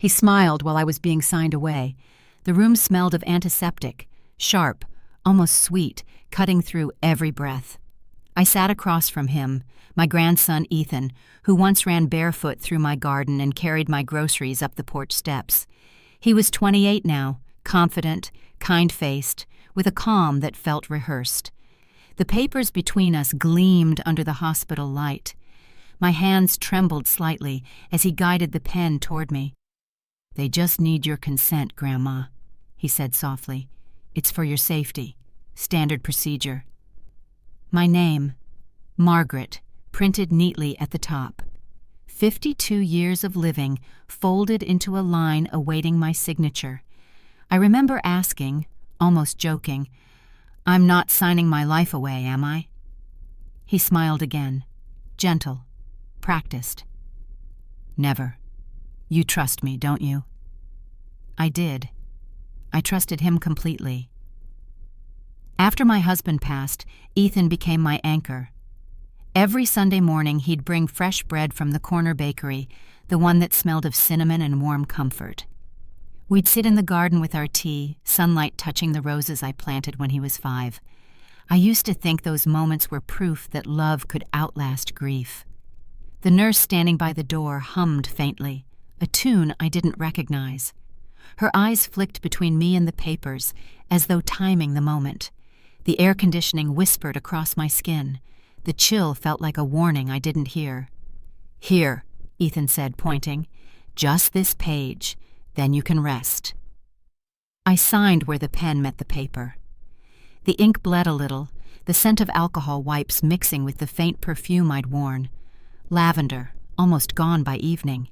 He smiled while I was being signed away. The room smelled of antiseptic, sharp, almost sweet, cutting through every breath. I sat across from him, my grandson Ethan, who once ran barefoot through my garden and carried my groceries up the porch steps. He was 28 now, confident, kind-faced, with a calm that felt rehearsed. The papers between us gleamed under the hospital light. My hands trembled slightly as he guided the pen toward me. "They just need your consent, Grandma," he said softly. "It's for your safety. Standard procedure." My name, Margaret, printed neatly at the top. 52 years of living folded into a line awaiting my signature. I remember asking, almost joking, "I'm not signing my life away, am I?" He smiled again, gentle, practiced. "Never. You trust me, don't you?" I did. I trusted him completely. After my husband passed, Ethan became my anchor. Every Sunday morning he'd bring fresh bread from the corner bakery, the one that smelled of cinnamon and warm comfort. We'd sit in the garden with our tea, sunlight touching the roses I planted when he was 5. I used to think those moments were proof that love could outlast grief. The nurse standing by the door hummed faintly, a tune I didn't recognize. Her eyes flicked between me and the papers, as though timing the moment. The air conditioning whispered across my skin. The chill felt like a warning I didn't hear. "Here," Ethan said, pointing. "Just this page. Then you can rest." I signed where the pen met the paper. The ink bled a little, the scent of alcohol wipes mixing with the faint perfume I'd worn. Lavender, almost gone by evening.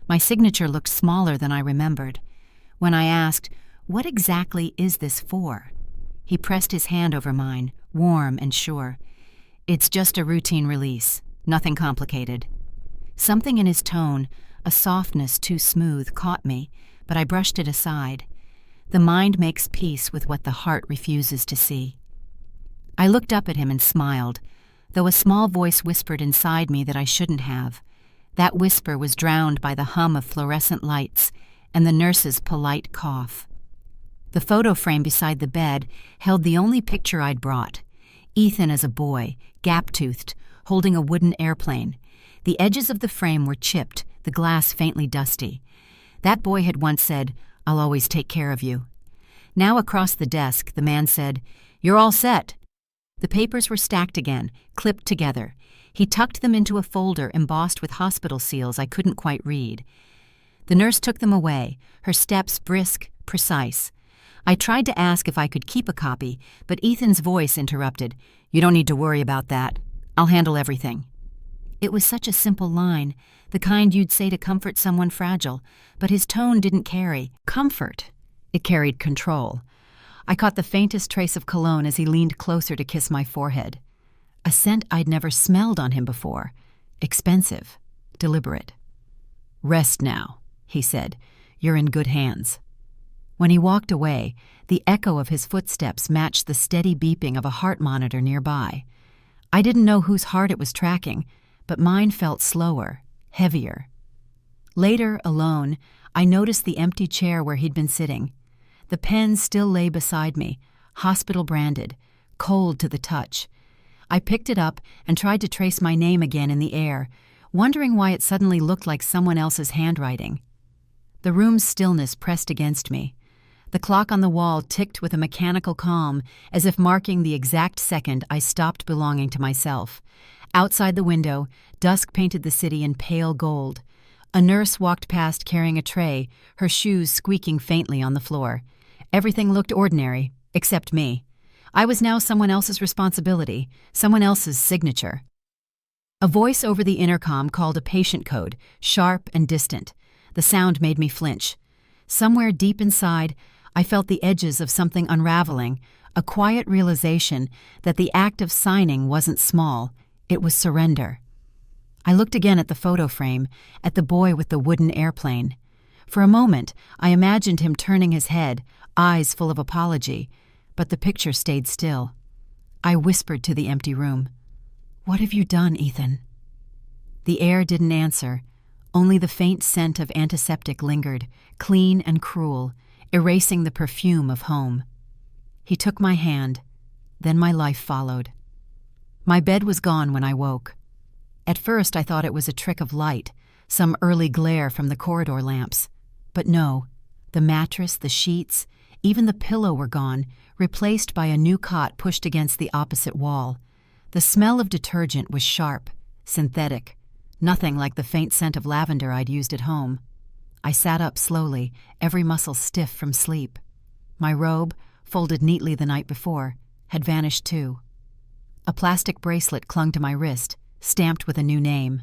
My signature looked smaller than I remembered. When I asked, "What exactly is this for?" he pressed his hand over mine, warm and sure. "It's just a routine release, nothing complicated." Something in his tone, a softness too smooth, caught me, but I brushed it aside. The mind makes peace with what the heart refuses to see. I looked up at him and smiled, though a small voice whispered inside me that I shouldn't have. That whisper was drowned by the hum of fluorescent lights and the nurse's polite cough. The photo frame beside the bed held the only picture I'd brought. Ethan as a boy, gap-toothed, holding a wooden airplane. The edges of the frame were chipped, the glass faintly dusty. That boy had once said, "I'll always take care of you." Now across the desk, the man said, "You're all set." The papers were stacked again, clipped together. He tucked them into a folder embossed with hospital seals I couldn't quite read. The nurse took them away, her steps brisk, precise. I tried to ask if I could keep a copy, but Ethan's voice interrupted. "You don't need to worry about that. I'll handle everything." It was such a simple line, the kind you'd say to comfort someone fragile, but his tone didn't carry comfort. It carried control. I caught the faintest trace of cologne as he leaned closer to kiss my forehead. A scent I'd never smelled on him before. Expensive, deliberate. "Rest now," he said. "You're in good hands." When he walked away, the echo of his footsteps matched the steady beeping of a heart monitor nearby. I didn't know whose heart it was tracking, but mine felt slower, heavier. Later, alone, I noticed the empty chair where he'd been sitting. The pen still lay beside me, hospital-branded, cold to the touch. I picked it up and tried to trace my name again in the air, wondering why it suddenly looked like someone else's handwriting. The room's stillness pressed against me. The clock on the wall ticked with a mechanical calm, as if marking the exact second I stopped belonging to myself. Outside the window, dusk painted the city in pale gold. A nurse walked past carrying a tray, her shoes squeaking faintly on the floor. Everything looked ordinary, except me. I was now someone else's responsibility, someone else's signature. A voice over the intercom called a patient code, sharp and distant. The sound made me flinch. Somewhere deep inside, I felt the edges of something unraveling, a quiet realization that the act of signing wasn't small, it was surrender. I looked again at the photo frame, at the boy with the wooden airplane. For a moment, I imagined him turning his head, eyes full of apology, but the picture stayed still. I whispered to the empty room, "What have you done, Ethan?" The air didn't answer, Only the faint scent of antiseptic lingered, clean and cruel, erasing the perfume of home. He took my hand, then my life followed. My bed was gone when I woke. At first I thought it was a trick of light, some early glare from the corridor lamps. But no, the mattress, the sheets, even the pillow were gone, replaced by a new cot pushed against the opposite wall. The smell of detergent was sharp, synthetic, nothing like the faint scent of lavender I'd used at home. I sat up slowly, every muscle stiff from sleep. My robe, folded neatly the night before, had vanished too. A plastic bracelet clung to my wrist, stamped with a new name.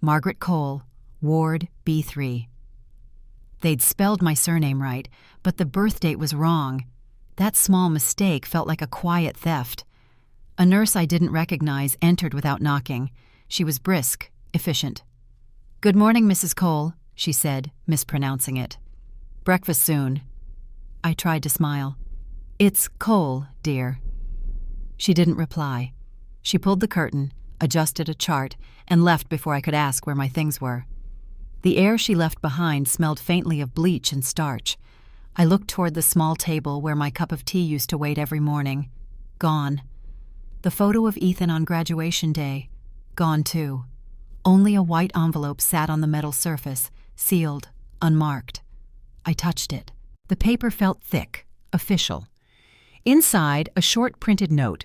Margaret Cole, Ward B3. They'd spelled my surname right, but the birth date was wrong. That small mistake felt like a quiet theft. A nurse I didn't recognize entered without knocking. She was brisk, efficient. "Good morning, Mrs. Cole," she said, mispronouncing it. "Breakfast soon." I tried to smile. "It's Cole, dear." She didn't reply. She pulled the curtain, adjusted a chart, and left before I could ask where my things were. The air she left behind smelled faintly of bleach and starch. I looked toward the small table where my cup of tea used to wait every morning. Gone. The photo of Ethan on graduation day. Gone too. Only a white envelope sat on the metal surface, sealed, unmarked. I touched it. The paper felt thick, official. Inside, a short printed note.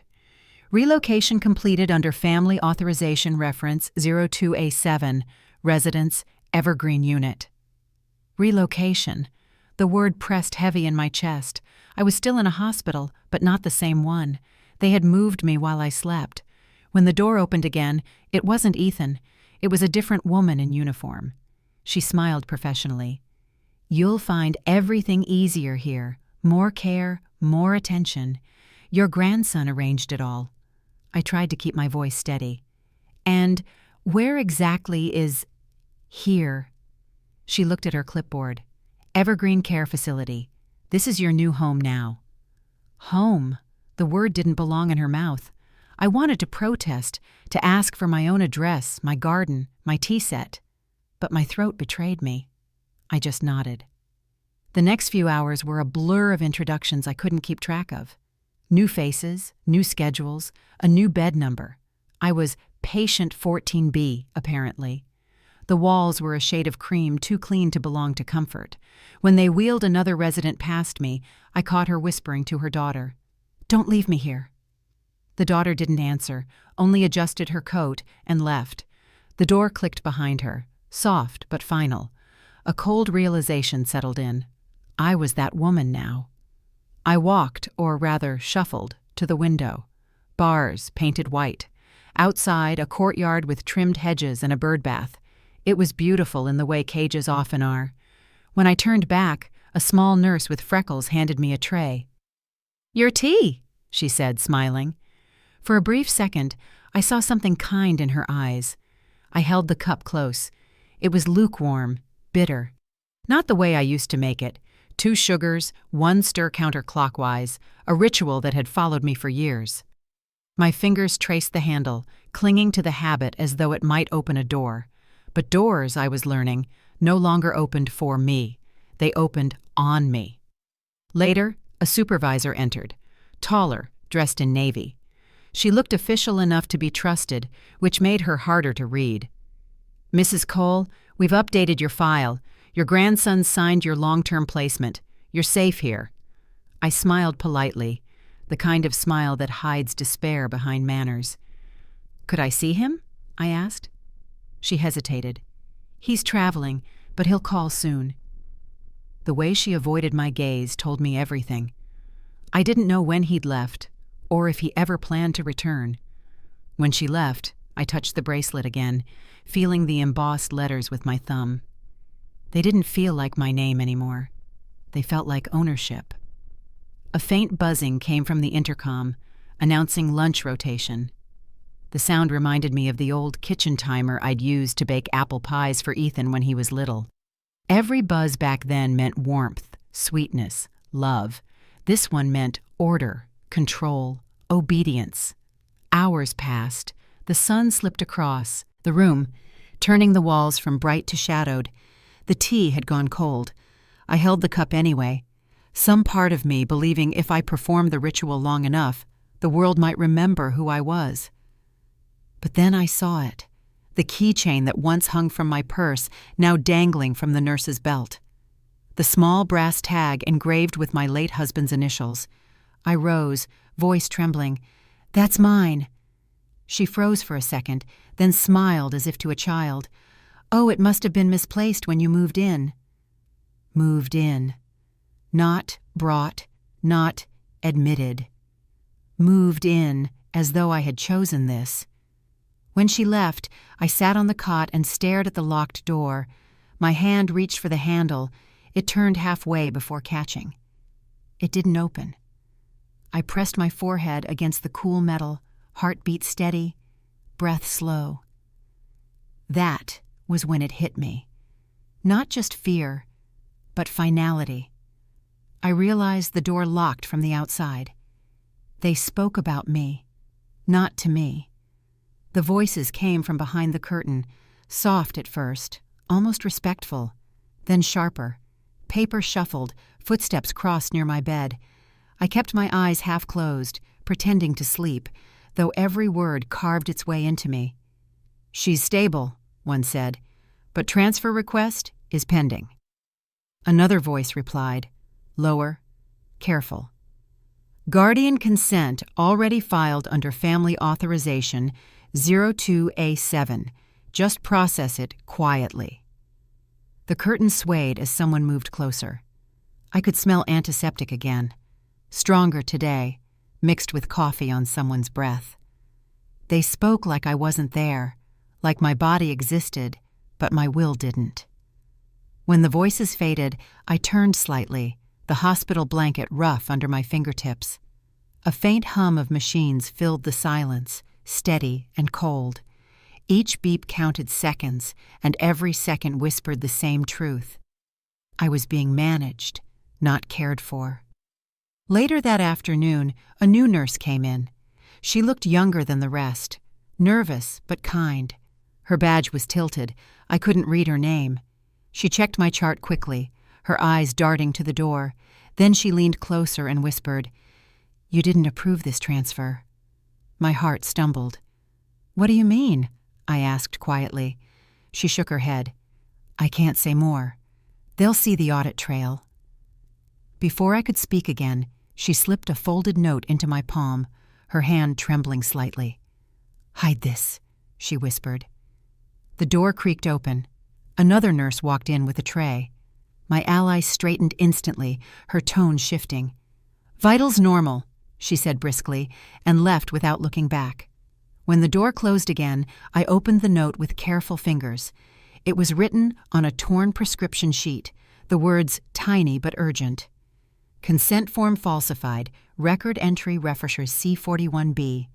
Relocation completed under Family Authorization Reference 02A7, Residence, Evergreen Unit. Relocation. The word pressed heavy in my chest. I was still in a hospital, but not the same one. They had moved me while I slept. When the door opened again, it wasn't Ethan. It was a different woman in uniform. She smiled professionally. "You'll find everything easier here. More care, more attention. Your grandson arranged it all." I tried to keep my voice steady. "And where exactly is here?" She looked at her clipboard. "Evergreen Care Facility. This is your new home now." Home. The word didn't belong in her mouth. I wanted to protest, to ask for my own address, my garden, my tea set. But my throat betrayed me. I just nodded. The next few hours were a blur of introductions I couldn't keep track of. New faces, new schedules, a new bed number. I was patient 14B, apparently. The walls were a shade of cream too clean to belong to comfort. When they wheeled another resident past me, I caught her whispering to her daughter, "Don't leave me here." The daughter didn't answer, only adjusted her coat and left. The door clicked behind her, soft but final. A cold realization settled in. I was that woman now. I walked, or rather shuffled, to the window. Bars painted white. Outside, a courtyard with trimmed hedges and a bird bath. It was beautiful in the way cages often are. When I turned back, a small nurse with freckles handed me a tray. "Your tea," she said, smiling. For a brief second, I saw something kind in her eyes. I held the cup close. It was lukewarm, bitter. Not the way I used to make it. 2 sugars, 1 stir counterclockwise, a ritual that had followed me for years. My fingers traced the handle, clinging to the habit as though it might open a door. But doors, I was learning, no longer opened for me. They opened on me. Later, a supervisor entered, taller, dressed in navy. She looked official enough to be trusted, which made her harder to read. "Mrs. Cole, we've updated your file. Your grandson signed your long-term placement. You're safe here." I smiled politely, the kind of smile that hides despair behind manners. "Could I see him?" I asked. She hesitated. "He's traveling, but he'll call soon." The way she avoided my gaze told me everything. I didn't know when he'd left, or if he ever planned to return. When she left, I touched the bracelet again, feeling the embossed letters with my thumb. They didn't feel like my name anymore. They felt like ownership. A faint buzzing came from the intercom, announcing lunch rotation. The sound reminded me of the old kitchen timer I'd used to bake apple pies for Ethan when he was little. Every buzz back then meant warmth, sweetness, love. This one meant order, control, obedience. Hours passed. The sun slipped across the room, turning the walls from bright to shadowed. The tea had gone cold. I held the cup anyway, some part of me believing if I performed the ritual long enough, the world might remember who I was. But then I saw it, the keychain that once hung from my purse, now dangling from the nurse's belt. The small brass tag engraved with my late husband's initials. I rose, voice trembling. "That's mine." She froze for a second, then smiled as if to a child. "Oh, it must have been misplaced when you moved in." Moved in. Not brought, not admitted. Moved in, as though I had chosen this. When she left, I sat on the cot and stared at the locked door. My hand reached for the handle. It turned halfway before catching. It didn't open. I pressed my forehead against the cool metal, heartbeat steady, breath slow. That was when it hit me. Not just fear, but finality. I realized the door locked from the outside. They spoke about me, not to me. The voices came from behind the curtain, soft at first, almost respectful, then sharper. Paper shuffled, footsteps crossed near my bed. I kept my eyes half closed, pretending to sleep, though every word carved its way into me. "She's stable," one said, "but transfer request is pending." Another voice replied, lower, careful. "Guardian consent already filed under family authorization 02A7. Just process it quietly." The curtain swayed as someone moved closer. I could smell antiseptic again, stronger today, mixed with coffee on someone's breath. They spoke like I wasn't there, like my body existed, but my will didn't. When the voices faded, I turned slightly, the hospital blanket rough under my fingertips. A faint hum of machines filled the silence, steady and cold. Each beep counted seconds, and every second whispered the same truth. I was being managed, not cared for. Later that afternoon, a new nurse came in. She looked younger than the rest, nervous but kind. Her badge was tilted. I couldn't read her name. She checked my chart quickly, her eyes darting to the door. Then she leaned closer and whispered, "You didn't approve this transfer." My heart stumbled. "What do you mean?" I asked quietly. She shook her head. "I can't say more. They'll see the audit trail." Before I could speak again, she slipped a folded note into my palm, her hand trembling slightly. "Hide this," she whispered. The door creaked open. Another nurse walked in with a tray. My ally straightened instantly, her tone shifting. "Vitals normal," she said briskly, and left without looking back. When the door closed again, I opened the note with careful fingers. It was written on a torn prescription sheet, the words tiny but urgent. "Consent form falsified, record entry refersher C41B."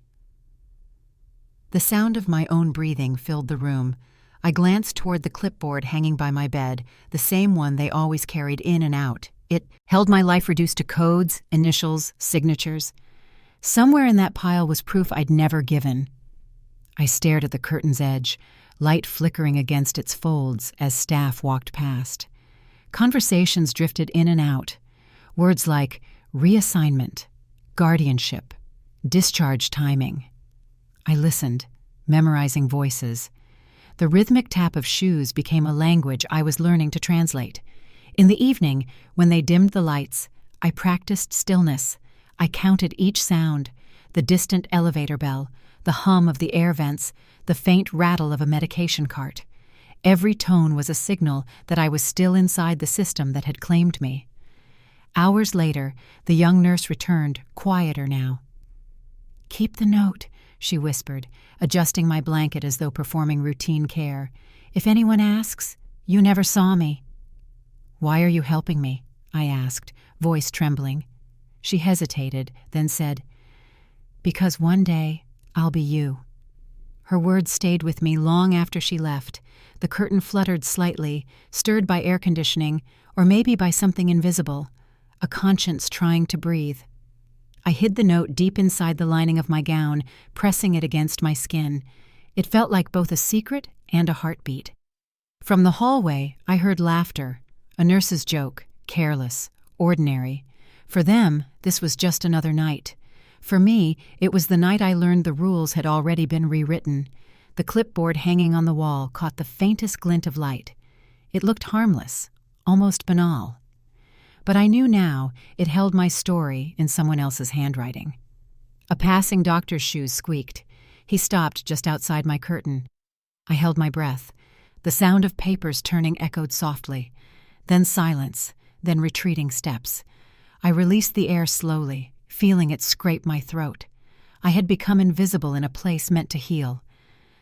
The sound of my own breathing filled the room. I glanced toward the clipboard hanging by my bed, the same one they always carried in and out. It held my life reduced to codes, initials, signatures. Somewhere in that pile was proof I'd never given. I stared at the curtain's edge, light flickering against its folds as staff walked past. Conversations drifted in and out. Words like reassignment, guardianship, discharge timing. I listened, memorizing voices. The rhythmic tap of shoes became a language I was learning to translate. In the evening, when they dimmed the lights, I practiced stillness. I counted each sound, the distant elevator bell, the hum of the air vents, the faint rattle of a medication cart. Every tone was a signal that I was still inside the system that had claimed me. Hours later, the young nurse returned, quieter now. "Keep the note," she whispered, adjusting my blanket as though performing routine care. "If anyone asks, you never saw me." "Why are you helping me?" I asked, voice trembling. She hesitated, then said, "Because one day I'll be you." Her words stayed with me long after she left. The curtain fluttered slightly, stirred by air conditioning, or maybe by something invisible, a conscience trying to breathe. I hid the note deep inside the lining of my gown, pressing it against my skin. It felt like both a secret and a heartbeat. From the hallway, I heard laughter, a nurse's joke, careless, ordinary. For them, this was just another night. For me, it was the night I learned the rules had already been rewritten. The clipboard hanging on the wall caught the faintest glint of light. It looked harmless, almost banal. But I knew now it held my story in someone else's handwriting. A passing doctor's shoes squeaked. He stopped just outside my curtain. I held my breath. The sound of papers turning echoed softly. Then silence, then retreating steps. I released the air slowly, feeling it scrape my throat. I had become invisible in a place meant to heal.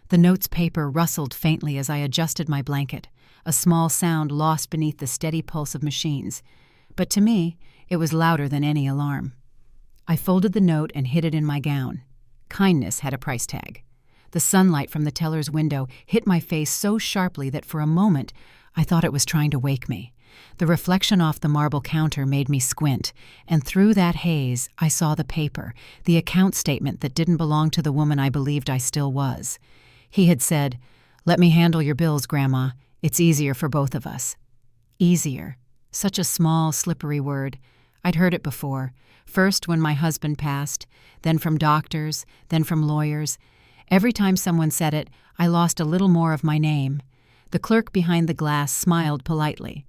The note's paper rustled faintly as I adjusted my blanket, a small sound lost beneath the steady pulse of machines. But to me, it was louder than any alarm. I folded the note and hid it in my gown. Kindness had a price tag. The sunlight from the teller's window hit my face so sharply that for a moment I thought it was trying to wake me. The reflection off the marble counter made me squint, and through that haze I saw the paper, the account statement that didn't belong to the woman I believed I still was. He had said, "Let me handle your bills, Grandma. It's easier for both of us." Easier. Such a small, slippery word. I'd heard it before, first when my husband passed, then from doctors, then from lawyers. Every time someone said it, I lost a little more of my name. The clerk behind the glass smiled politely.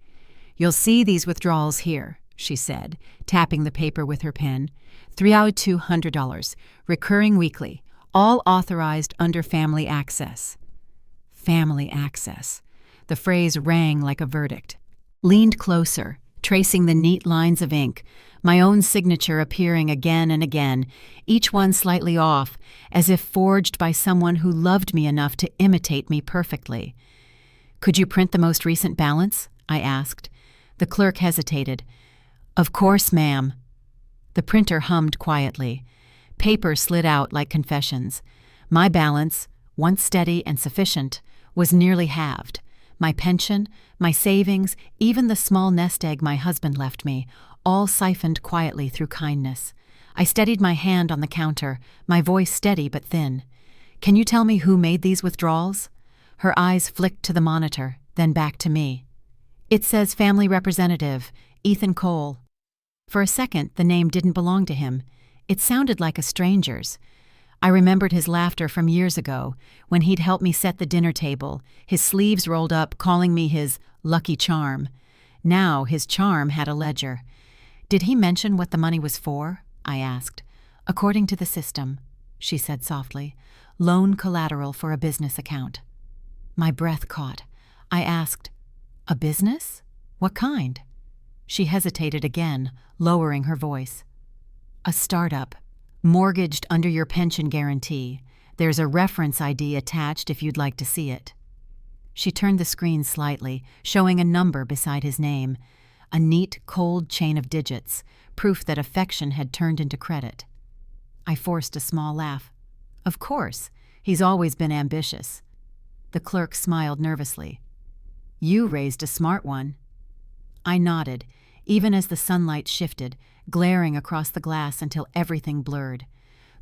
"You'll see these withdrawals here," she said, tapping the paper with her pen. $3,200, recurring weekly, all authorized under family access. Family access. The phrase rang like a verdict. Leaned closer, tracing the neat lines of ink, my own signature appearing again and again, each one slightly off, as if forged by someone who loved me enough to imitate me perfectly. "Could you print the most recent balance?" I asked. The clerk hesitated. "Of course, ma'am." The printer hummed quietly. Paper slid out like confessions. My balance, once steady and sufficient, was nearly halved. My pension, my savings, even the small nest egg my husband left me, all siphoned quietly through kindness. I steadied my hand on the counter, my voice steady but thin. "Can you tell me who made these withdrawals?" Her eyes flicked to the monitor, then back to me. "It says family representative, Ethan Cole." For a second, the name didn't belong to him. It sounded like a stranger's. I remembered his laughter from years ago, when he'd helped me set the dinner table, his sleeves rolled up, calling me his lucky charm. Now his charm had a ledger. "Did he mention what the money was for?" I asked. "According to the system," she said softly. "Loan collateral for a business account." My breath caught. I asked, "A business? What kind?" She hesitated again, lowering her voice. "A startup. Mortgaged under your pension guarantee. There's a reference ID attached if you'd like to see it." She turned the screen slightly, showing a number beside his name. A neat, cold chain of digits, proof that affection had turned into credit. I forced a small laugh. "Of course. He's always been ambitious." The clerk smiled nervously. "You raised a smart one." I nodded, even as the sunlight shifted, glaring across the glass until everything blurred.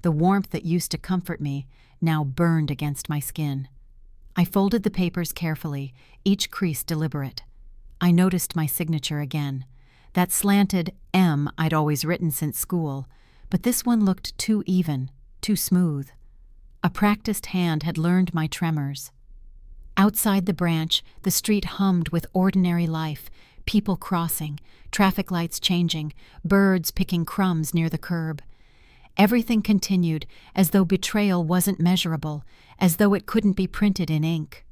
The warmth that used to comfort me now burned against my skin. I folded the papers carefully, each crease deliberate. I noticed my signature again, that slanted M I'd always written since school, but this one looked too even, too smooth. A practiced hand had learned my tremors. Outside the branch, the street hummed with ordinary life, people crossing, traffic lights changing, birds picking crumbs near the curb. Everything continued as though betrayal wasn't measurable, as though it couldn't be printed in ink.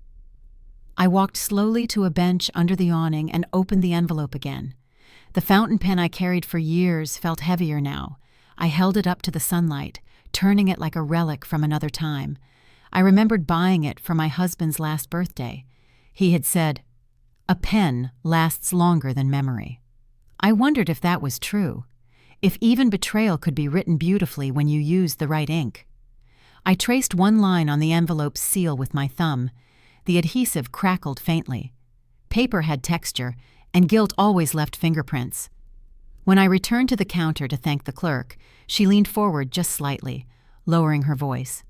I walked slowly to a bench under the awning and opened the envelope again. The fountain pen I carried for years felt heavier now. I held it up to the sunlight, turning it like a relic from another time. I remembered buying it for my husband's last birthday. He had said, "A pen lasts longer than memory." I wondered if that was true, if even betrayal could be written beautifully when you used the right ink. I traced one line on the envelope's seal with my thumb. The adhesive crackled faintly. Paper had texture, and guilt always left fingerprints. When I returned to the counter to thank the clerk, she leaned forward just slightly, lowering her voice.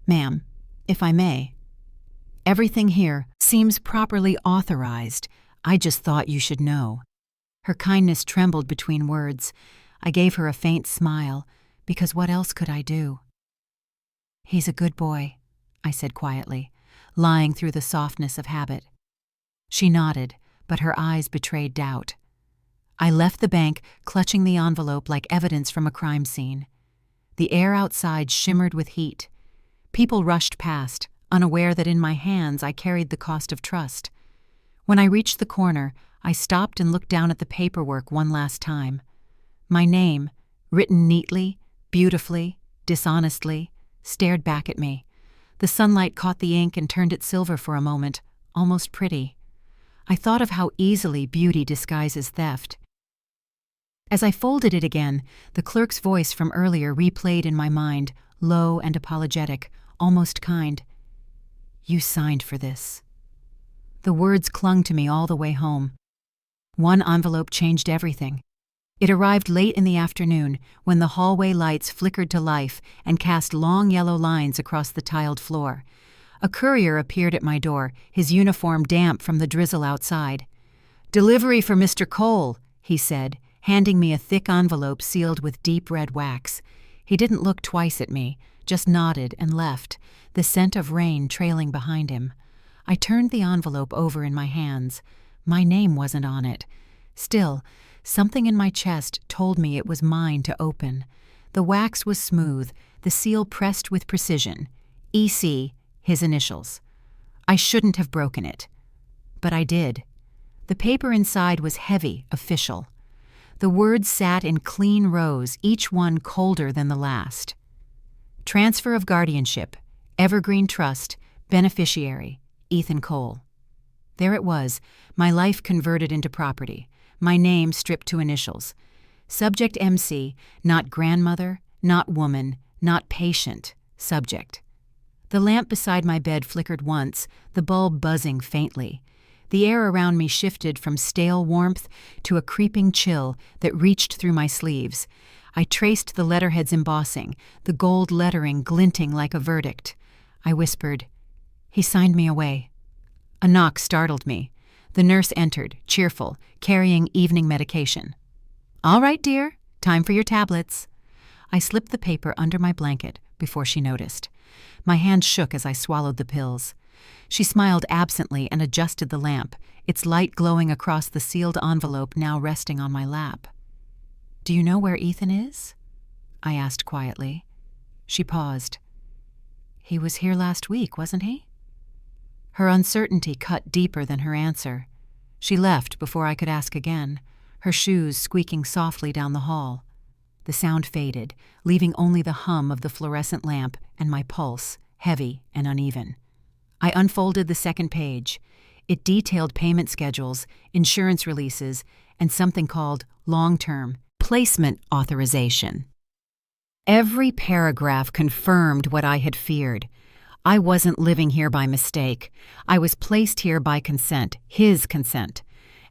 "Ma'am, if I may." Everything here seems properly authorized. I just thought you should know." Her kindness trembled between words. I gave her a faint smile, because what else could I do? "He's a good boy," I said quietly, lying through the softness of habit. She nodded, but her eyes betrayed doubt. I left the bank, clutching the envelope like evidence from a crime scene. The air outside shimmered with heat. People rushed past, unaware that in my hands I carried the cost of trust. When I reached the corner, I stopped and looked down at the paperwork one last time. My name, written neatly, beautifully, dishonestly, stared back at me. The sunlight caught the ink and turned it silver for a moment, almost pretty. I thought of how easily beauty disguises theft. As I folded it again, the clerk's voice from earlier replayed in my mind, low and apologetic, almost kind. "You signed for this." The words clung to me all the way home. One envelope changed everything. It arrived late in the afternoon, when the hallway lights flickered to life and cast long yellow lines across the tiled floor. A courier appeared at my door, his uniform damp from the drizzle outside. "Delivery for Mr. Cole," he said, handing me a thick envelope sealed with deep red wax. He didn't look twice at me, just nodded and left, the scent of rain trailing behind him. I turned the envelope over in my hands. My name wasn't on it. Still, something in my chest told me it was mine to open. The wax was smooth, the seal pressed with precision. EC, his initials. I shouldn't have broken it. But I did. The paper inside was heavy, official. The words sat in clean rows, each one colder than the last. Transfer of guardianship, Evergreen Trust, beneficiary, Ethan Cole. There it was, my life converted into property, my name stripped to initials. Subject MC, not grandmother, not woman, not patient, subject. The lamp beside my bed flickered once, the bulb buzzing faintly. The air around me shifted from stale warmth to a creeping chill that reached through my sleeves. I traced the letterhead's embossing, the gold lettering glinting like a verdict. I whispered, "He signed me away." A knock startled me. The nurse entered, cheerful, carrying evening medication. "All right, dear, time for your tablets." I slipped the paper under my blanket before she noticed. My hand shook as I swallowed the pills. She smiled absently and adjusted the lamp, its light glowing across the sealed envelope now resting on my lap. "Do you know where Ethan is?" I asked quietly. She paused. "He was here last week, wasn't he?" Her uncertainty cut deeper than her answer. She left before I could ask again, her shoes squeaking softly down the hall. The sound faded, leaving only the hum of the fluorescent lamp and my pulse, heavy and uneven. I unfolded the second page. It detailed payment schedules, insurance releases, and something called long-term placement authorization. Every paragraph confirmed what I had feared. I wasn't living here by mistake. I was placed here by consent, his consent.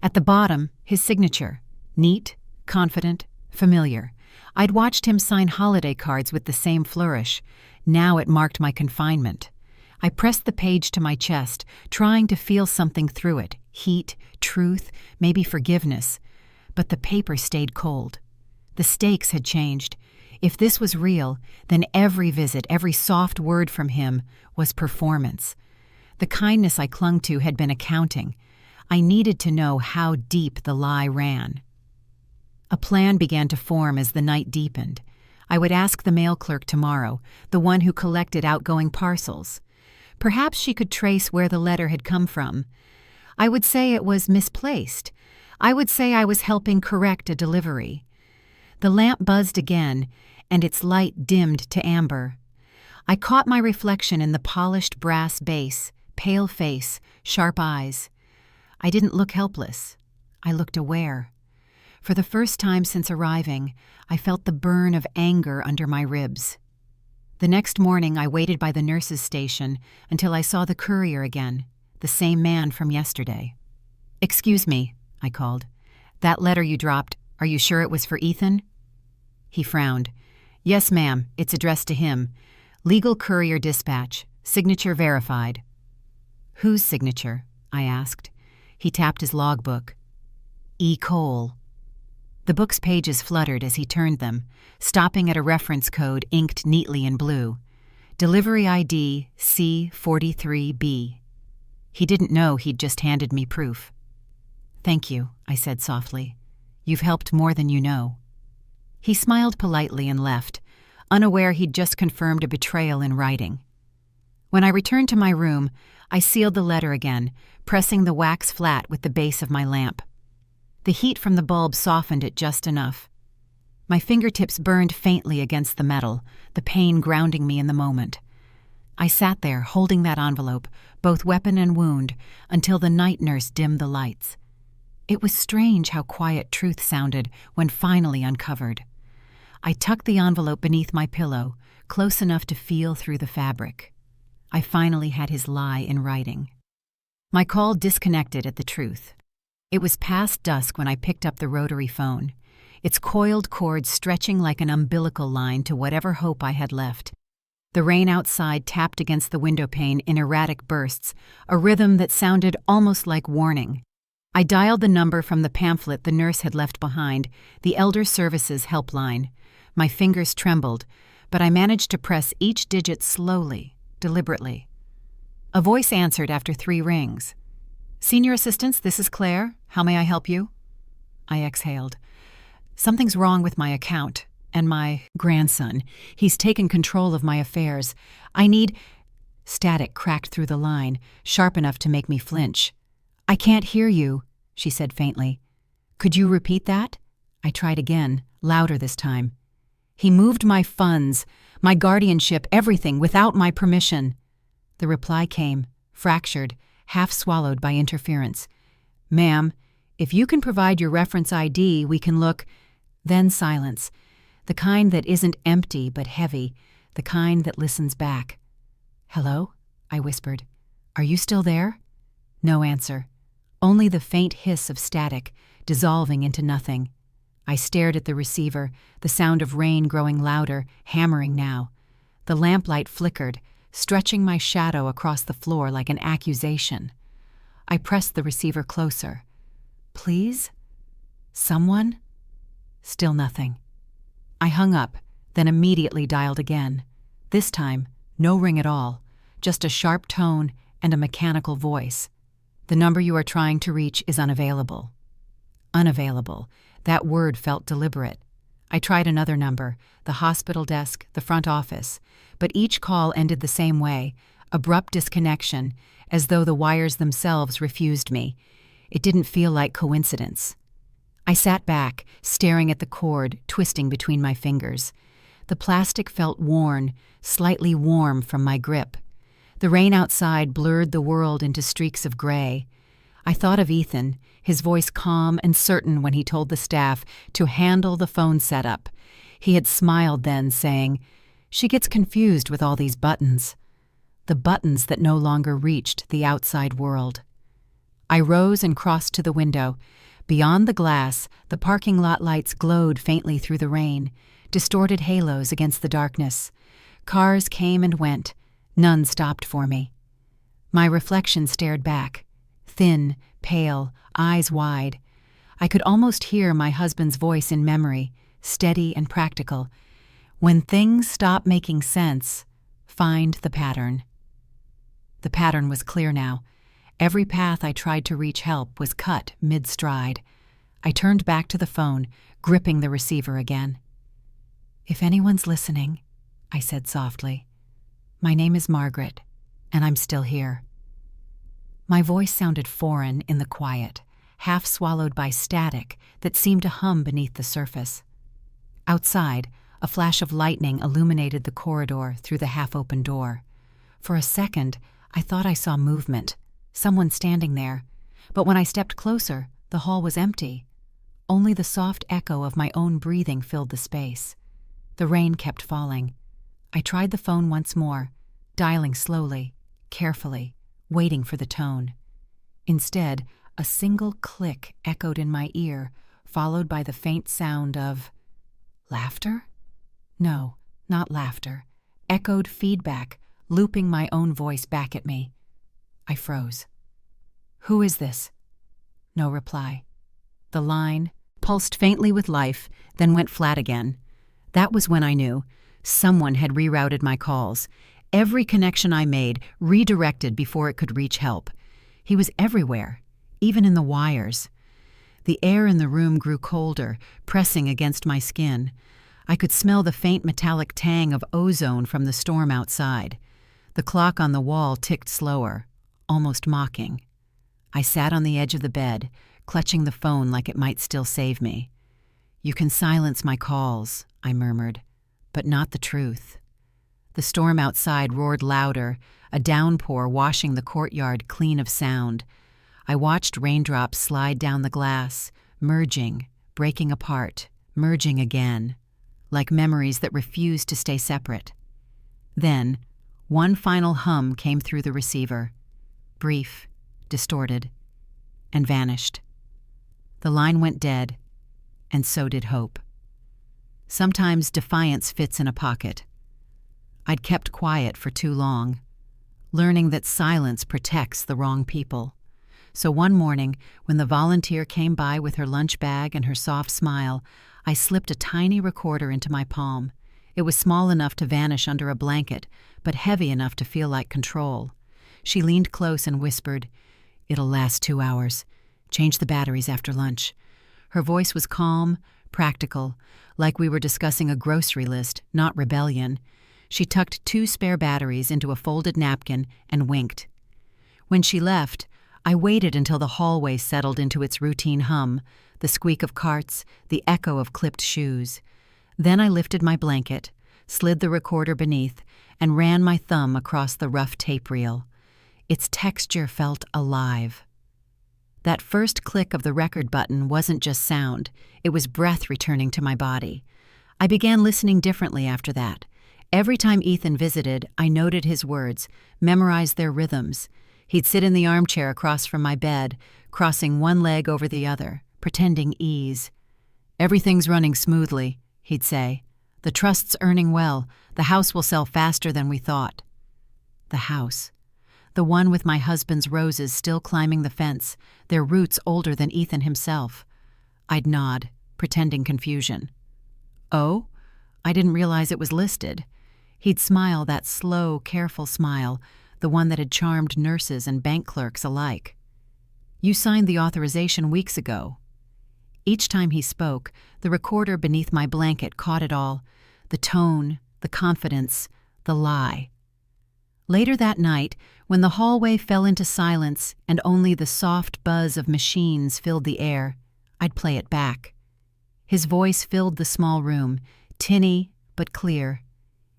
At the bottom, his signature. Neat, confident, familiar. I'd watched him sign holiday cards with the same flourish. Now it marked my confinement. I pressed the page to my chest, trying to feel something through it. Heat, truth, maybe forgiveness. But the paper stayed cold. The stakes had changed. If this was real, then every visit, every soft word from him was performance. The kindness I clung to had been accounting. I needed to know how deep the lie ran. A plan began to form as the night deepened. I would ask the mail clerk tomorrow, the one who collected outgoing parcels. Perhaps she could trace where the letter had come from. I would say it was misplaced. I would say I was helping correct a delivery. The lamp buzzed again, and its light dimmed to amber. I caught my reflection in the polished brass base, pale face, sharp eyes. I didn't look helpless. I looked aware. For the first time since arriving, I felt the burn of anger under my ribs. The next morning I waited by the nurse's station until I saw the courier again, the same man from yesterday. "Excuse me," I called. "That letter you dropped, are you sure it was for Ethan?" He frowned. "Yes, ma'am, it's addressed to him. Legal courier dispatch, signature verified." Whose signature? I asked. He tapped his logbook. E. Cole. The book's pages fluttered as he turned them, stopping at a reference code inked neatly in blue. Delivery ID C43B. He didn't know he'd just handed me proof. "Thank you," I said softly. "You've helped more than you know." He smiled politely and left, unaware he'd just confirmed a betrayal in writing. When I returned to my room, I sealed the letter again, pressing the wax flat with the base of my lamp. The heat from the bulb softened it just enough. My fingertips burned faintly against the metal, the pain grounding me in the moment. I sat there, holding that envelope, both weapon and wound, until the night nurse dimmed the lights. It was strange how quiet truth sounded when finally uncovered. I tucked the envelope beneath my pillow, close enough to feel through the fabric. I finally had his lie in writing. My call disconnected at the truth. It was past dusk when I picked up the rotary phone, its coiled cord stretching like an umbilical line to whatever hope I had left. The rain outside tapped against the windowpane in erratic bursts, a rhythm that sounded almost like warning. I dialed the number from the pamphlet the nurse had left behind, the Elder Services helpline. My fingers trembled, but I managed to press each digit slowly, deliberately. A voice answered after 3 rings. "Senior Assistants, this is Claire. How may I help you?" I exhaled. "Something's wrong with my account and my grandson. He's taken control of my affairs. I need—" Static cracked through the line, sharp enough to make me flinch. "I can't hear you," she said faintly. "Could you repeat that?" I tried again, louder this time. "He moved my funds, my guardianship, everything, without my permission." The reply came, fractured, half swallowed by interference. "Ma'am, if you can provide your reference ID, we can look—" Then silence, the kind that isn't empty but heavy, the kind that listens back. "Hello?" I whispered. "Are you still there?" No answer. Only the faint hiss of static, dissolving into nothing. I stared at the receiver, the sound of rain growing louder, hammering now. The lamplight flickered, stretching my shadow across the floor like an accusation. I pressed the receiver closer. "Please? Someone?" Still nothing. I hung up, then immediately dialed again. This time, no ring at all, just a sharp tone and a mechanical voice. "The number you are trying to reach is unavailable." Unavailable. That word felt deliberate. I tried another number, the hospital desk, the front office, but each call ended the same way, abrupt disconnection, as though the wires themselves refused me. It didn't feel like coincidence. I sat back, staring at the cord, twisting between my fingers. The plastic felt worn, slightly warm from my grip. The rain outside blurred the world into streaks of gray. I thought of Ethan, his voice calm and certain when he told the staff to handle the phone setup. He had smiled then, saying, "She gets confused with all these buttons." The buttons that no longer reached the outside world. I rose and crossed to the window. Beyond the glass, the parking lot lights glowed faintly through the rain, distorted halos against the darkness. Cars came and went. None stopped for me. My reflection stared back. Thin, pale, eyes wide. I could almost hear my husband's voice in memory, steady and practical. "When things stop making sense, find the pattern." The pattern was clear now. Every path I tried to reach help was cut mid-stride. I turned back to the phone, gripping the receiver again. "If anyone's listening," I said softly, "my name is Margaret, and I'm still here." My voice sounded foreign in the quiet, half swallowed by static that seemed to hum beneath the surface. Outside, a flash of lightning illuminated the corridor through the half-open door. For a second, I thought I saw movement, someone standing there, but when I stepped closer, the hall was empty. Only the soft echo of my own breathing filled the space. The rain kept falling. I tried the phone once more, dialing slowly, carefully, waiting for the tone. Instead, a single click echoed in my ear, followed by the faint sound of laughter? No, not laughter. Echoed feedback, looping my own voice back at me. I froze. "Who is this?" No reply. The line pulsed faintly with life, then went flat again. That was when I knew someone had rerouted my calls. Every connection I made redirected before it could reach help. He was everywhere, even in the wires. The air in the room grew colder, pressing against my skin. I could smell the faint metallic tang of ozone from the storm outside. The clock on the wall ticked slower, almost mocking. I sat on the edge of the bed, clutching the phone like it might still save me. "You can silence my calls," I murmured, "but not the truth." The storm outside roared louder, a downpour washing the courtyard clean of sound. I watched raindrops slide down the glass, merging, breaking apart, merging again, like memories that refused to stay separate. Then, one final hum came through the receiver, brief, distorted, and vanished. The line went dead, and so did hope. Sometimes defiance fits in a pocket. I'd kept quiet for too long, learning that silence protects the wrong people. So one morning, when the volunteer came by with her lunch bag and her soft smile, I slipped a tiny recorder into my palm. It was small enough to vanish under a blanket, but heavy enough to feel like control. She leaned close and whispered, "It'll last 2 hours. Change the batteries after lunch." Her voice was calm, practical, like we were discussing a grocery list, not rebellion. She tucked 2 spare batteries into a folded napkin and winked. When she left, I waited until the hallway settled into its routine hum, the squeak of carts, the echo of clipped shoes. Then I lifted my blanket, slid the recorder beneath, and ran my thumb across the rough tape reel. Its texture felt alive. That first click of the record button wasn't just sound, it was breath returning to my body. I began listening differently after that. Every time Ethan visited, I noted his words, memorized their rhythms. He'd sit in the armchair across from my bed, crossing one leg over the other, pretending ease. "Everything's running smoothly," he'd say. "The trust's earning well. The house will sell faster than we thought." The house. The one with my husband's roses still climbing the fence, their roots older than Ethan himself. I'd nod, pretending confusion. "Oh? I didn't realize it was listed." He'd smile, that slow, careful smile, the one that had charmed nurses and bank clerks alike. "You signed the authorization weeks ago." Each time he spoke, the recorder beneath my blanket caught it all, the tone, the confidence, the lie. Later that night, when the hallway fell into silence and only the soft buzz of machines filled the air, I'd play it back. His voice filled the small room, tinny but clear.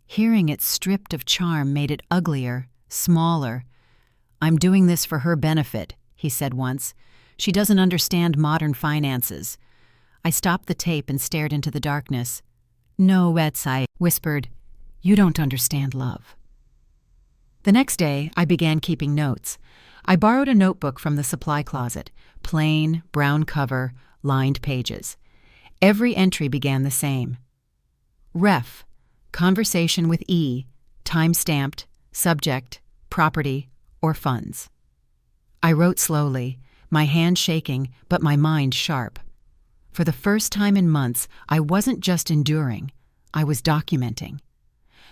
Hearing it stripped of charm made it uglier, smaller. "I'm doing this for her benefit," he said once. "She doesn't understand modern finances." I stopped the tape and stared into the darkness. "No, Wetz," I whispered. "You don't understand love." The next day, I began keeping notes. I borrowed a notebook from the supply closet, plain, brown cover, lined pages. Every entry began the same. Ref. Conversation with E. Time-stamped. Subject. Property. Or funds. I wrote slowly, my hand shaking, but my mind sharp. For the first time in months, I wasn't just enduring, I was documenting.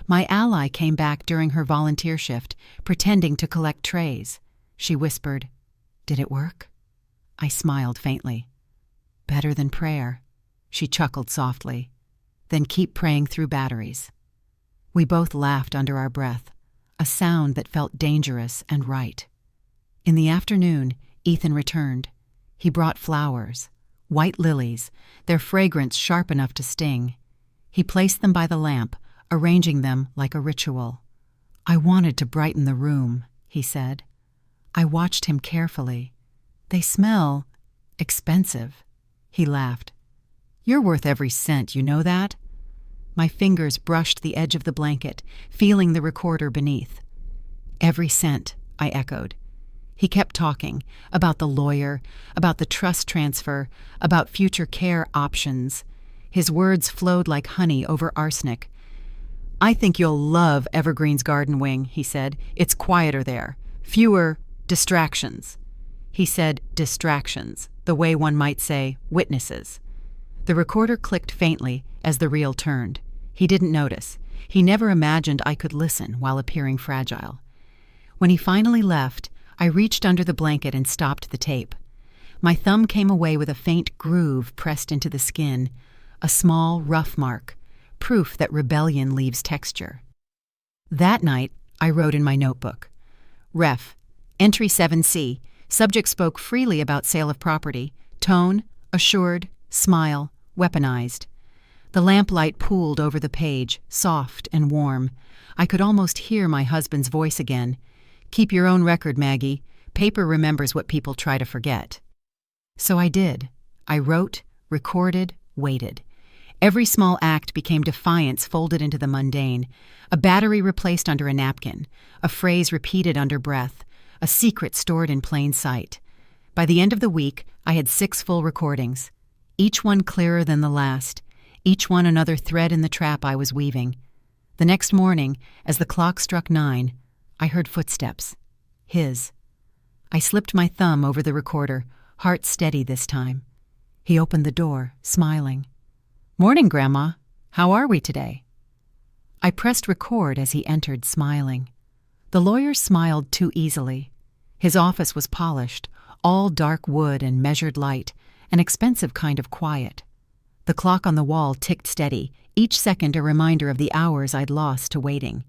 My ally came back during her volunteer shift, pretending to collect trays. She whispered, "Did it work?" I smiled faintly. "Better than prayer." She chuckled softly. "Then keep praying through batteries." We both laughed under our breath, a sound that felt dangerous and right. In the afternoon, Ethan returned. He brought flowers, white lilies, their fragrance sharp enough to sting. He placed them by the lamp, arranging them like a ritual. "I wanted to brighten the room," he said. I watched him carefully. "They smell expensive." He laughed. "You're worth every cent, you know that?" My fingers brushed the edge of the blanket, feeling the recorder beneath. "Every cent," I echoed. He kept talking, about the lawyer, about the trust transfer, about future care options. His words flowed like honey over arsenic. "I think you'll love Evergreen's garden wing," he said. "It's quieter there. Fewer Distractions. He said distractions, the way one might say witnesses. The recorder clicked faintly as the reel turned. He didn't notice. He never imagined I could listen while appearing fragile. When he finally left, I reached under the blanket and stopped the tape. My thumb came away with a faint groove pressed into the skin, a small, rough mark, proof that rebellion leaves texture. That night, I wrote in my notebook. Ref. Entry 7C. Subject spoke freely about sale of property. Tone, assured, smile, weaponized. The lamplight pooled over the page, soft and warm. I could almost hear my husband's voice again. Keep your own record, Maggie. Paper remembers what people try to forget. So I did. I wrote, recorded, waited. Every small act became defiance folded into the mundane, a battery replaced under a napkin, a phrase repeated under breath, a secret stored in plain sight. By the end of the week, I had 6 full recordings, each one clearer than the last, each one another thread in the trap I was weaving. The next morning, as the clock struck 9, I heard footsteps. His. I slipped my thumb over the recorder, heart steady this time. He opened the door, smiling. "Morning, Grandma. How are we today?" I pressed record as he entered, smiling. The lawyer smiled too easily. His office was polished, all dark wood and measured light, an expensive kind of quiet. The clock on the wall ticked steady, each second a reminder of the hours I'd lost to waiting.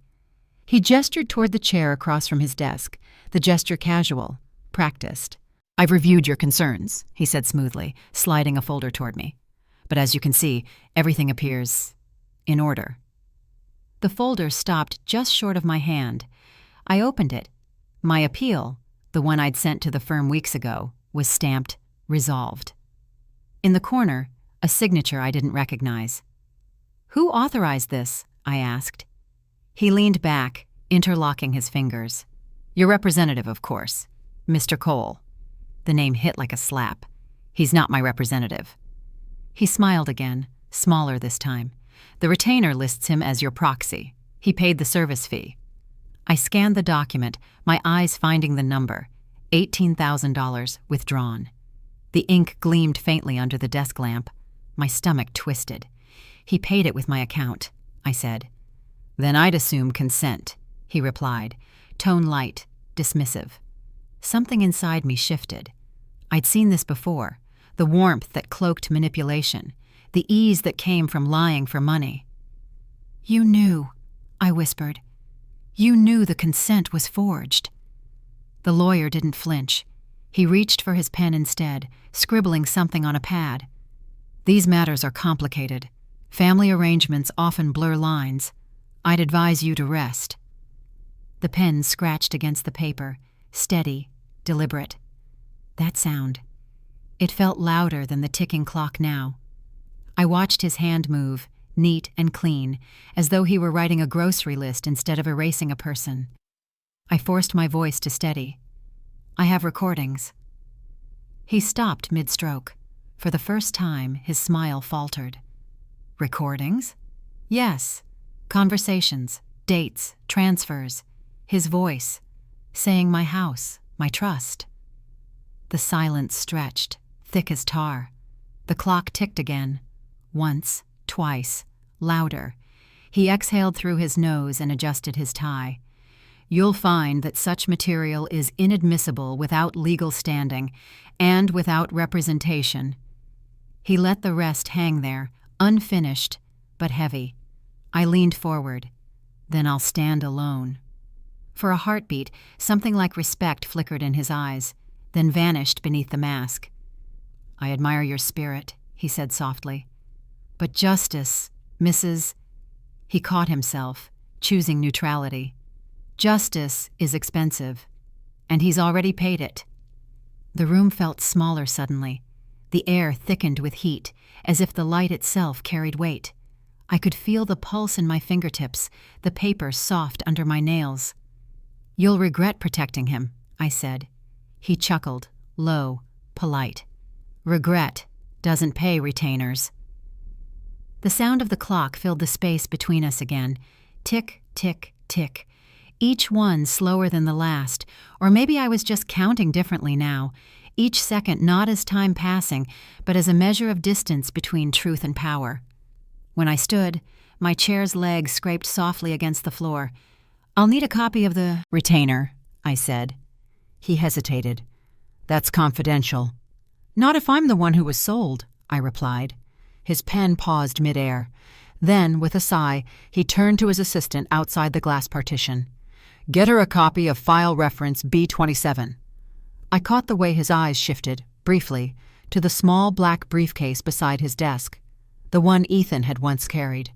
He gestured toward the chair across from his desk, the gesture casual, practiced. "I've reviewed your concerns," he said smoothly, sliding a folder toward me. "But as you can see, everything appears in order." The folder stopped just short of my hand. I opened it. My appeal, the one I'd sent to the firm weeks ago, was stamped resolved. In the corner, a signature I didn't recognize. "Who authorized this?" I asked. He leaned back, interlocking his fingers. "Your representative, of course, Mr. Cole." The name hit like a slap. "He's not my representative." He smiled again, smaller this time. "The retainer lists him as your proxy. He paid the service fee." I scanned the document, my eyes finding the number, $18,000 withdrawn. The ink gleamed faintly under the desk lamp. My stomach twisted. "He paid it with my account," I said. "Then I'd assume consent," he replied, tone light, dismissive. Something inside me shifted. I'd seen this before, the warmth that cloaked manipulation, the ease that came from lying for money. "You knew," I whispered. "You knew the consent was forged." The lawyer didn't flinch. He reached for his pen instead, scribbling something on a pad. "These matters are complicated. Family arrangements often blur lines. I'd advise you to rest." The pen scratched against the paper, steady, deliberate. That sound. It felt louder than the ticking clock now. I watched his hand move, neat and clean, as though he were writing a grocery list instead of erasing a person. I forced my voice to steady. "I have recordings." He stopped mid-stroke. For the first time, his smile faltered. "Recordings?" "Yes. Conversations, dates, transfers. His voice, saying my house, my trust." The silence stretched, thick as tar. The clock ticked again. Once, twice, louder. He exhaled through his nose and adjusted his tie. "You'll find that such material is inadmissible without legal standing and without representation." He let the rest hang there, unfinished, but heavy. I leaned forward. "Then I'll stand alone." For a heartbeat, something like respect flickered in his eyes, then vanished beneath the mask. "I admire your spirit," he said softly. "But justice, Mrs." He caught himself, choosing neutrality. "Justice is expensive, and he's already paid it." The room felt smaller suddenly. The air thickened with heat, as if the light itself carried weight. I could feel the pulse in my fingertips, the paper soft under my nails. "You'll regret protecting him," I said. He chuckled, low, polite. "Regret doesn't pay retainers." The sound of the clock filled the space between us again. Tick, tick, tick. each one slower than the last, or maybe I was just counting differently now, each second not as time passing, but as a measure of distance between truth and power. When I stood, my chair's legs scraped softly against the floor. "I'll need a copy of the retainer," I said. He hesitated. "That's confidential." "Not if I'm the one who was sold," I replied. His pen paused midair. Then, with a sigh, he turned to his assistant outside the glass partition. "Get her a copy of file reference B27. I caught the way his eyes shifted, briefly, to the small black briefcase beside his desk, the one Ethan had once carried.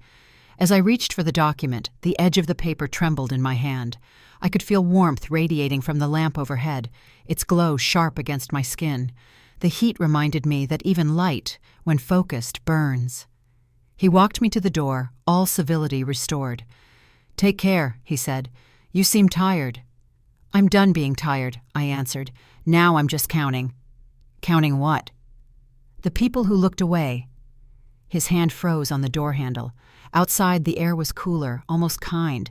As I reached for the document, the edge of the paper trembled in my hand. I could feel warmth radiating from the lamp overhead, its glow sharp against my skin. The heat reminded me that even light, when focused, burns. He walked me to the door, all civility restored. "Take care," he said. "You seem tired." "I'm done being tired," I answered. "Now I'm just counting." "Counting what?" "The people who looked away." His hand froze on the door handle. Outside, the air was cooler, almost kind.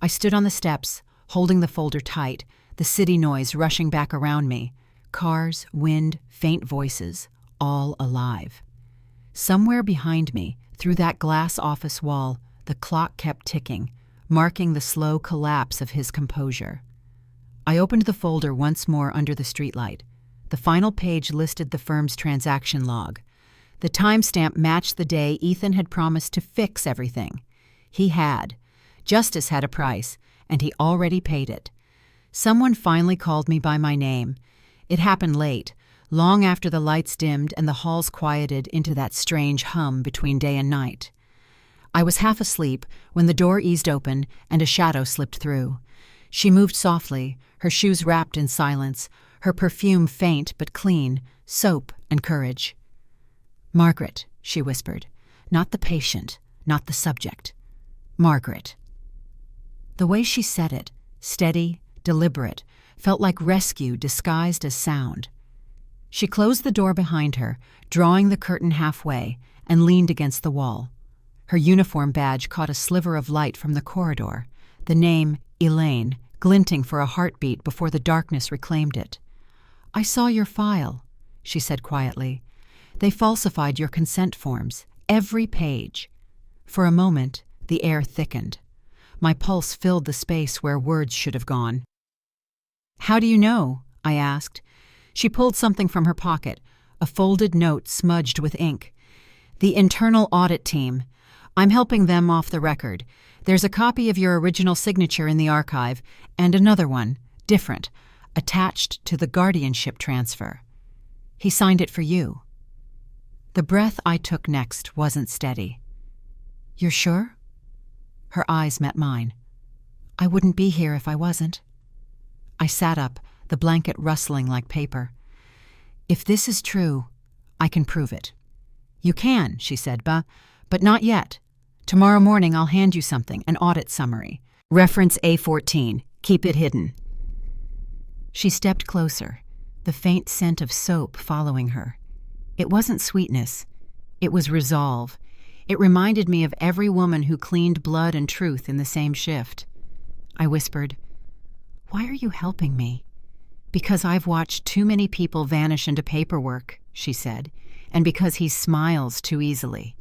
I stood on the steps, holding the folder tight, the city noise rushing back around me. Cars, wind, faint voices, all alive. Somewhere behind me, through that glass office wall, the clock kept ticking, marking the slow collapse of his composure. I opened the folder once more under the streetlight. The final page listed the firm's transaction log. The timestamp matched the day Ethan had promised to fix everything. He had. Justice had a price, and he already paid it. Someone finally called me by my name. It happened late, long after the lights dimmed and the halls quieted into that strange hum between day and night. I was half asleep when the door eased open and a shadow slipped through. She moved softly, her shoes wrapped in silence, her perfume faint but clean, soap and courage. "Margaret," she whispered, "not the patient, not the subject. Margaret." The way she said it, steady, deliberate, felt like rescue disguised as sound. She closed the door behind her, drawing the curtain halfway, and leaned against the wall. Her uniform badge caught a sliver of light from the corridor, the name, Elaine, glinting for a heartbeat before the darkness reclaimed it. "I saw your file," she said quietly. "They falsified your consent forms, every page." For a moment, the air thickened. My pulse filled the space where words should have gone. "How do you know?" I asked. She pulled something from her pocket, a folded note smudged with ink. "The internal audit team. I'm helping them off the record. There's a copy of your original signature in the archive, and another one, different, attached to the guardianship transfer. He signed it for you." The breath I took next wasn't steady. "You're sure?" Her eyes met mine. "I wouldn't be here if I wasn't." I sat up, the blanket rustling like paper. "If this is true, I can prove it." "You can," she said, but not yet. Tomorrow morning I'll hand you something, an audit summary. Reference A14. Keep it hidden." She stepped closer, the faint scent of soap following her. It wasn't sweetness. It was resolve. It reminded me of every woman who cleaned blood and truth in the same shift. I whispered, "Why are you helping me?" "Because I've watched too many people vanish into paperwork," she said, "and because he smiles too easily."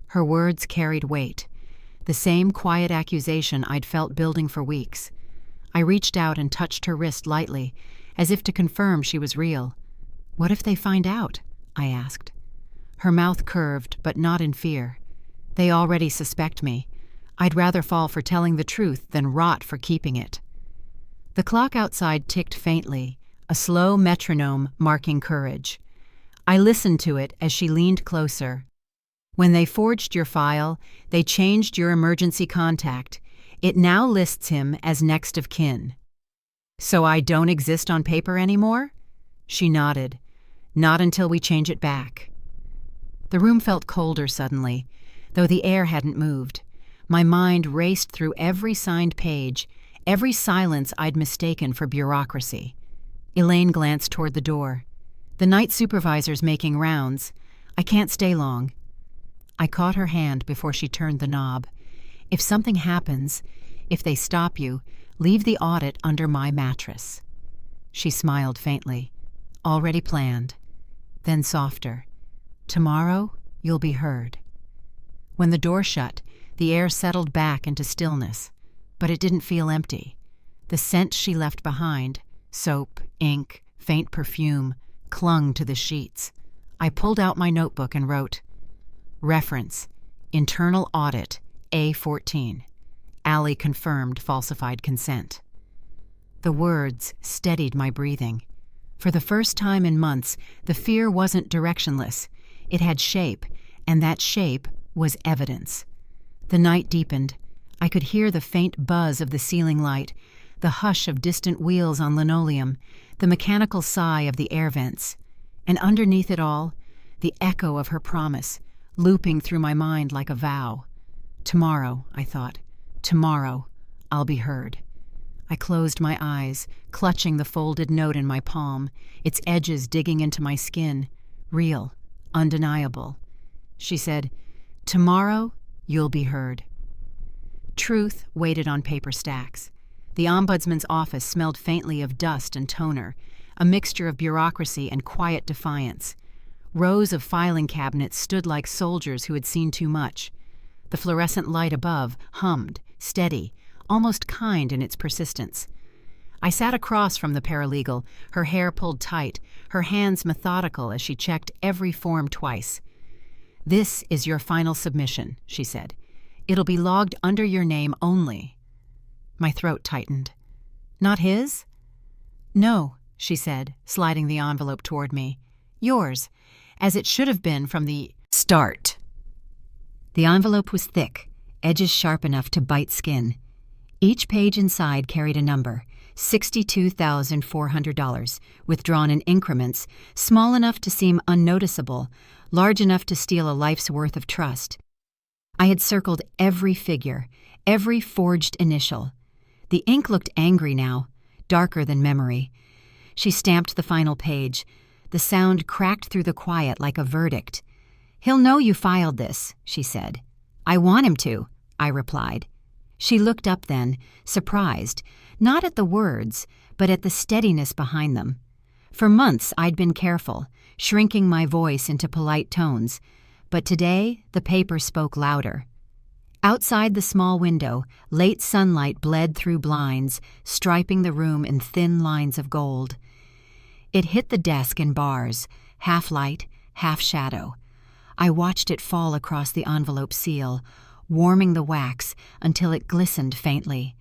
Her words carried weight, the same quiet accusation I'd felt building for weeks. I reached out and touched her wrist lightly, as if to confirm she was real. "What if they find out?" I asked. Her mouth curved, but not in fear. "They already suspect me. I'd rather fall for telling the truth than rot for keeping it." The clock outside ticked faintly, a slow metronome marking courage. I listened to it as she leaned closer. "When they forged your file, they changed your emergency contact. It now lists him as next of kin." "So I don't exist on paper anymore?" She nodded. "Not until we change it back." The room felt colder suddenly, though the air hadn't moved. My mind raced through every signed page, every silence I'd mistaken for bureaucracy. Elaine glanced toward the door. "The night supervisor's making rounds. I can't stay long." I caught her hand before she turned the knob. "If something happens, if they stop you, Leave the audit under my mattress." She smiled faintly. "Already planned." Then softer. "Tomorrow, you'll be heard." When the door shut, the air settled back into stillness, but it didn't feel empty. The scent she left behind, soap, ink, faint perfume, clung to the sheets. I pulled out my notebook and wrote, "Reference, Internal Audit, A14. Allie confirmed falsified consent." The words steadied my breathing. For the first time in months, the fear wasn't directionless. It had shape, and that shape was evidence. The night deepened. I could hear the faint buzz of the ceiling light, the hush of distant wheels on linoleum, the mechanical sigh of the air vents. And underneath it all, the echo of her promise, looping through my mind like a vow. Tomorrow, I thought, tomorrow, I'll be heard. I closed my eyes, clutching the folded note in my palm, its edges digging into my skin, real, undeniable. She said, "Tomorrow, you'll be heard." Truth waited on paper stacks. The ombudsman's office smelled faintly of dust and toner, a mixture of bureaucracy and quiet defiance. Rows of filing cabinets stood like soldiers who had seen too much. The fluorescent light above hummed, steady, almost kind in its persistence. I sat across from the paralegal, her hair pulled tight, her hands methodical as she checked every form twice. "This is your final submission," she said. "It'll be logged under your name only." My throat tightened. "Not his?" "No," she said, sliding the envelope toward me. "Yours, as it should have been from the start." The envelope was thick, edges sharp enough to bite skin. Each page inside carried a number, $62,400, withdrawn in increments, small enough to seem unnoticeable, large enough to steal a life's worth of trust. I had circled every figure, every forged initial. The ink looked angry now, darker than memory. She stamped the final page. The sound cracked through the quiet like a verdict. "He'll know you filed this," she said. "I want him to," I replied. She looked up then, surprised, not at the words, but at the steadiness behind them. For months I'd been careful, shrinking my voice into polite tones, but today the paper spoke louder. Outside the small window, late sunlight bled through blinds, striping the room in thin lines of gold. It hit the desk in bars, half light, half shadow. I watched it fall across the envelope seal, warming the wax until it glistened faintly.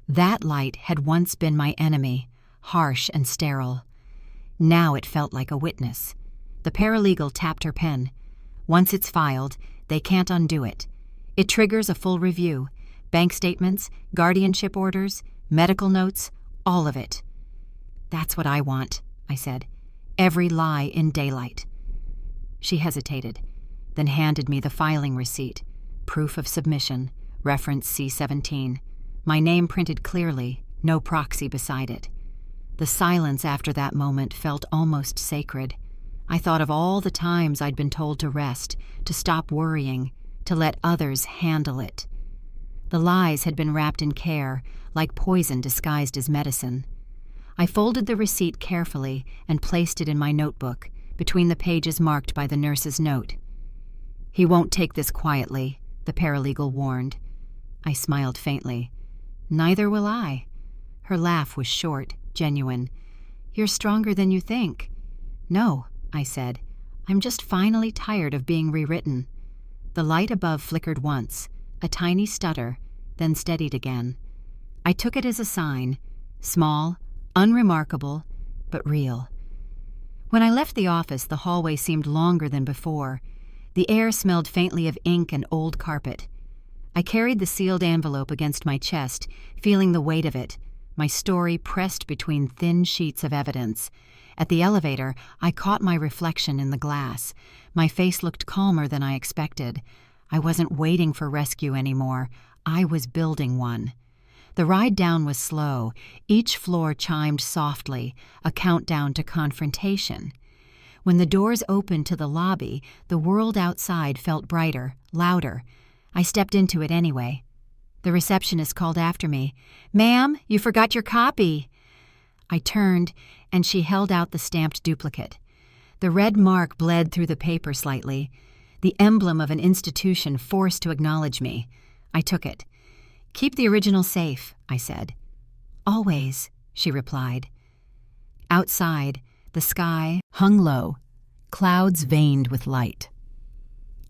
That light had once been my enemy, harsh and sterile. Now it felt like a witness. The paralegal tapped her pen. Once it's filed, they can't undo it. It triggers a full review, bank statements, guardianship orders, medical notes, all of it. "That's what I want," I said. "Every lie in daylight." She hesitated, then handed me the filing receipt, proof of submission, reference C-17. My name printed clearly, no proxy beside it. The silence after that moment felt almost sacred. I thought of all the times I'd been told to rest, to stop worrying, to let others handle it. The lies had been wrapped in care, like poison disguised as medicine. I folded the receipt carefully and placed it in my notebook, between the pages marked by the nurse's note. "He won't take this quietly," the paralegal warned. I smiled faintly. "Neither will I." Her laugh was short, genuine. "You're stronger than you think." "No," I said. "I'm just finally tired of being rewritten." The light above flickered once, a tiny stutter, then steadied again. I took it as a sign, small, unremarkable, but real. When I left the office, the hallway seemed longer than before. The air smelled faintly of ink and old carpet. I carried the sealed envelope against my chest, feeling the weight of it, my story pressed between thin sheets of evidence. At the elevator, I caught my reflection in the glass. My face looked calmer than I expected. I wasn't waiting for rescue anymore. I was building one. The ride down was slow. Each floor chimed softly, a countdown to confrontation. When the doors opened to the lobby, the world outside felt brighter, louder. I stepped into it anyway. The receptionist called after me. "Ma'am, you forgot your copy." I turned, and she held out the stamped duplicate. The red mark bled through the paper slightly, the emblem of an institution forced to acknowledge me. I took it. "Keep the original safe," I said. "Always," she replied. Outside, the sky hung low, clouds veined with light.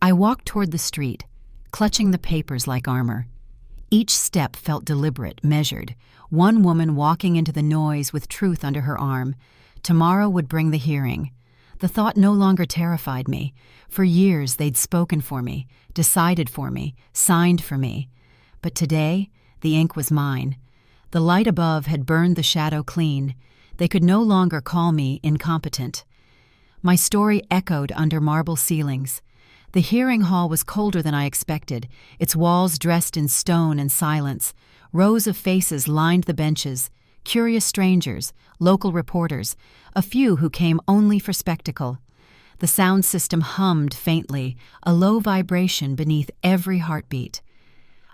I walked toward the street, clutching the papers like armor. Each step felt deliberate, measured, one woman walking into the noise with truth under her arm. Tomorrow would bring the hearing. The thought no longer terrified me. For years they'd spoken for me, decided for me, signed for me. But today, the ink was mine. The light above had burned the shadow clean. They could no longer call me incompetent. My story echoed under marble ceilings. The hearing hall was colder than I expected, its walls dressed in stone and silence. Rows of faces lined the benches, curious strangers, local reporters, a few who came only for spectacle. The sound system hummed faintly, a low vibration beneath every heartbeat.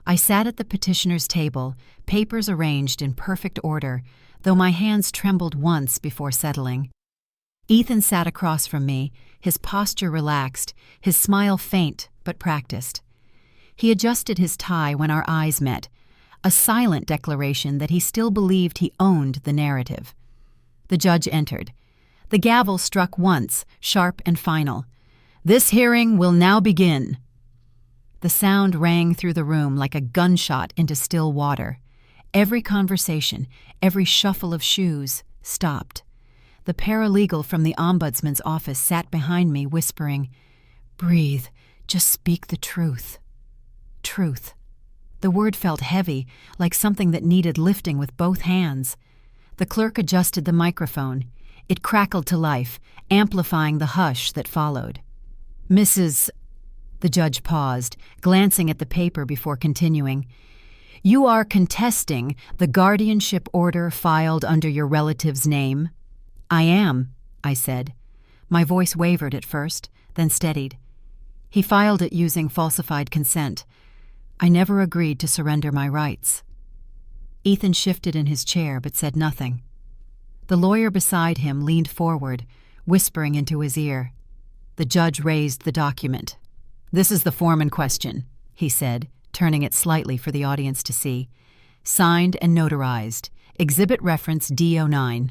I sat at the petitioner's table, papers arranged in perfect order, though my hands trembled once before settling. Ethan sat across from me, his posture relaxed, his smile faint but practiced. He adjusted his tie when our eyes met, a silent declaration that he still believed he owned the narrative. The judge entered. The gavel struck once, sharp and final. "This hearing will now begin." The sound rang through the room like a gunshot into still water. Every conversation, every shuffle of shoes, stopped. The paralegal from the ombudsman's office sat behind me, whispering, "Breathe, just speak the truth." Truth. The word felt heavy, like something that needed lifting with both hands. The clerk adjusted the microphone. It crackled to life, amplifying the hush that followed. "Mrs. The judge paused, glancing at the paper before continuing. "You are contesting the guardianship order filed under your relative's name?" "I am," I said. My voice wavered at first, then steadied. "He filed it using falsified consent. I never agreed to surrender my rights." Ethan shifted in his chair but said nothing. The lawyer beside him leaned forward, whispering into his ear. The judge raised the document. "This is the form in question," he said, turning it slightly for the audience to see. "Signed and notarized. Exhibit reference D09.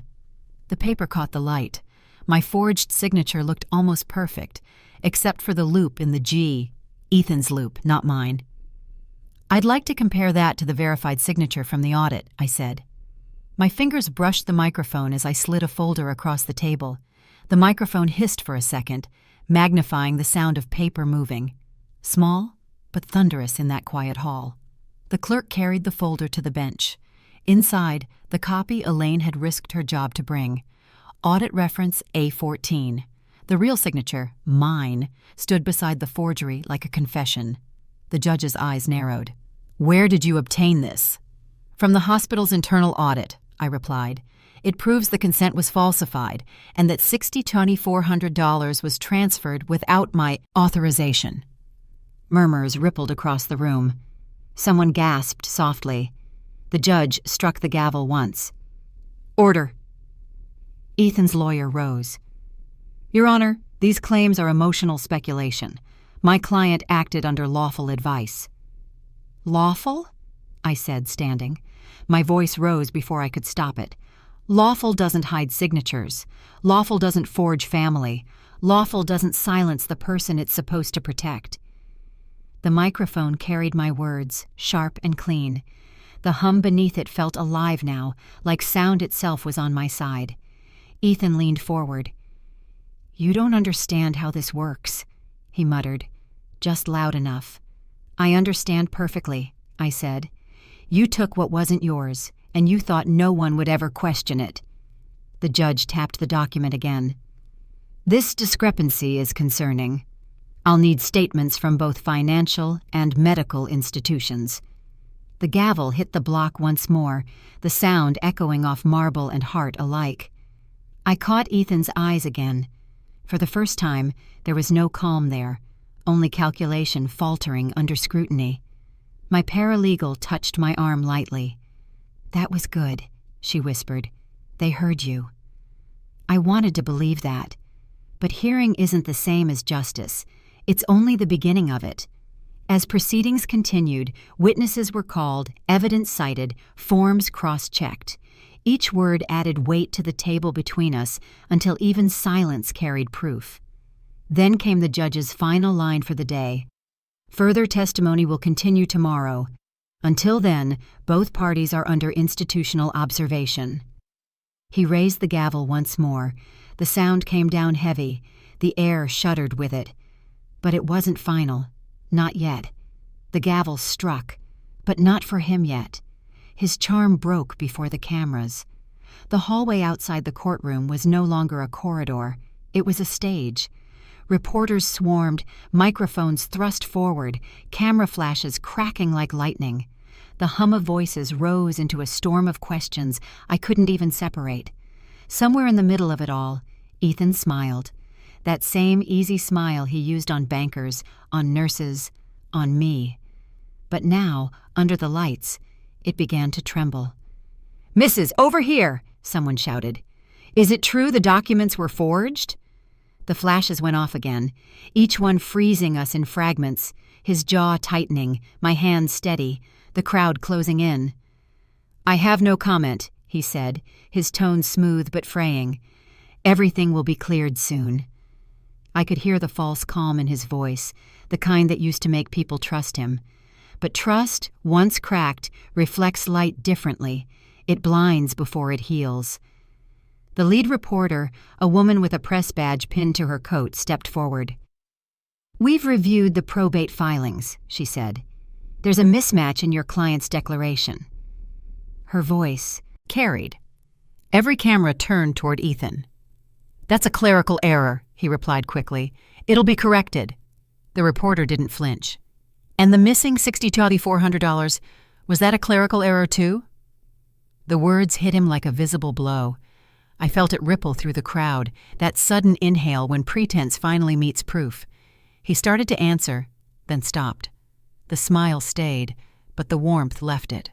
The paper caught the light. My forged signature looked almost perfect, except for the loop in the G. Ethan's loop, not mine. "I'd like to compare that to the verified signature from the audit," I said. My fingers brushed the microphone as I slid a folder across the table. The microphone hissed for a second, magnifying the sound of paper moving. Small, but thunderous in that quiet hall. The clerk carried the folder to the bench. Inside, the copy Elaine had risked her job to bring. Audit reference A14. The real signature, mine, stood beside the forgery like a confession. The judge's eyes narrowed. "Where did you obtain this?" "From the hospital's internal audit," I replied. "It proves the consent was falsified and that $6,400 was transferred without my authorization." Murmurs rippled across the room. Someone gasped softly. The judge struck the gavel once. "Order." Ethan's lawyer rose. "Your Honor, these claims are emotional speculation. My client acted under lawful advice." "Lawful?" I said, standing. My voice rose before I could stop it. "Lawful doesn't hide signatures. Lawful doesn't forge family. Lawful doesn't silence the person it's supposed to protect." The microphone carried my words, sharp and clean. The hum beneath it felt alive now, like sound itself was on my side. Ethan leaned forward. "You don't understand how this works," he muttered, just loud enough. "I understand perfectly," I said. "You took what wasn't yours, and you thought no one would ever question it." The judge tapped the document again. "This discrepancy is concerning. I'll need statements from both financial and medical institutions." The gavel hit the block once more, the sound echoing off marble and heart alike. I caught Ethan's eyes again. For the first time, there was no calm there, only calculation faltering under scrutiny. My paralegal touched my arm lightly. "That was good," she whispered. "They heard you." I wanted to believe that. But hearing isn't the same as justice. It's only the beginning of it. As proceedings continued, witnesses were called, evidence cited, forms cross-checked. Each word added weight to the table between us until even silence carried proof. Then came the judge's final line for the day. "Further testimony will continue tomorrow. Until then, both parties are under institutional observation." He raised the gavel once more. The sound came down heavy. The air shuddered with it. But it wasn't final. Not yet. The gavel struck, but not for him yet. His charm broke before the cameras. The hallway outside the courtroom was no longer a corridor. It was a stage. Reporters swarmed, microphones thrust forward, camera flashes cracking like lightning. The hum of voices rose into a storm of questions I couldn't even separate. Somewhere in the middle of it all, Ethan smiled. That same easy smile he used on bankers, on nurses, on me. But now, under the lights, it began to tremble. "Mrs., over here!" someone shouted. "Is it true the documents were forged?" The flashes went off again, each one freezing us in fragments, his jaw tightening, my hands steady, the crowd closing in. "I have no comment," he said, his tone smooth but fraying. "Everything will be cleared soon." I could hear the false calm in his voice, the kind that used to make people trust him. But trust, once cracked, reflects light differently. It blinds before it heals. The lead reporter, a woman with a press badge pinned to her coat, stepped forward. "We've reviewed the probate filings," she said. "There's a mismatch in your client's declaration." Her voice carried. Every camera turned toward Ethan. "That's a clerical error," he replied quickly. "It'll be corrected." The reporter didn't flinch. "And the missing $62,400, was that a clerical error too?" The words hit him like a visible blow. I felt it ripple through the crowd, that sudden inhale when pretense finally meets proof. He started to answer, then stopped. The smile stayed, but the warmth left it.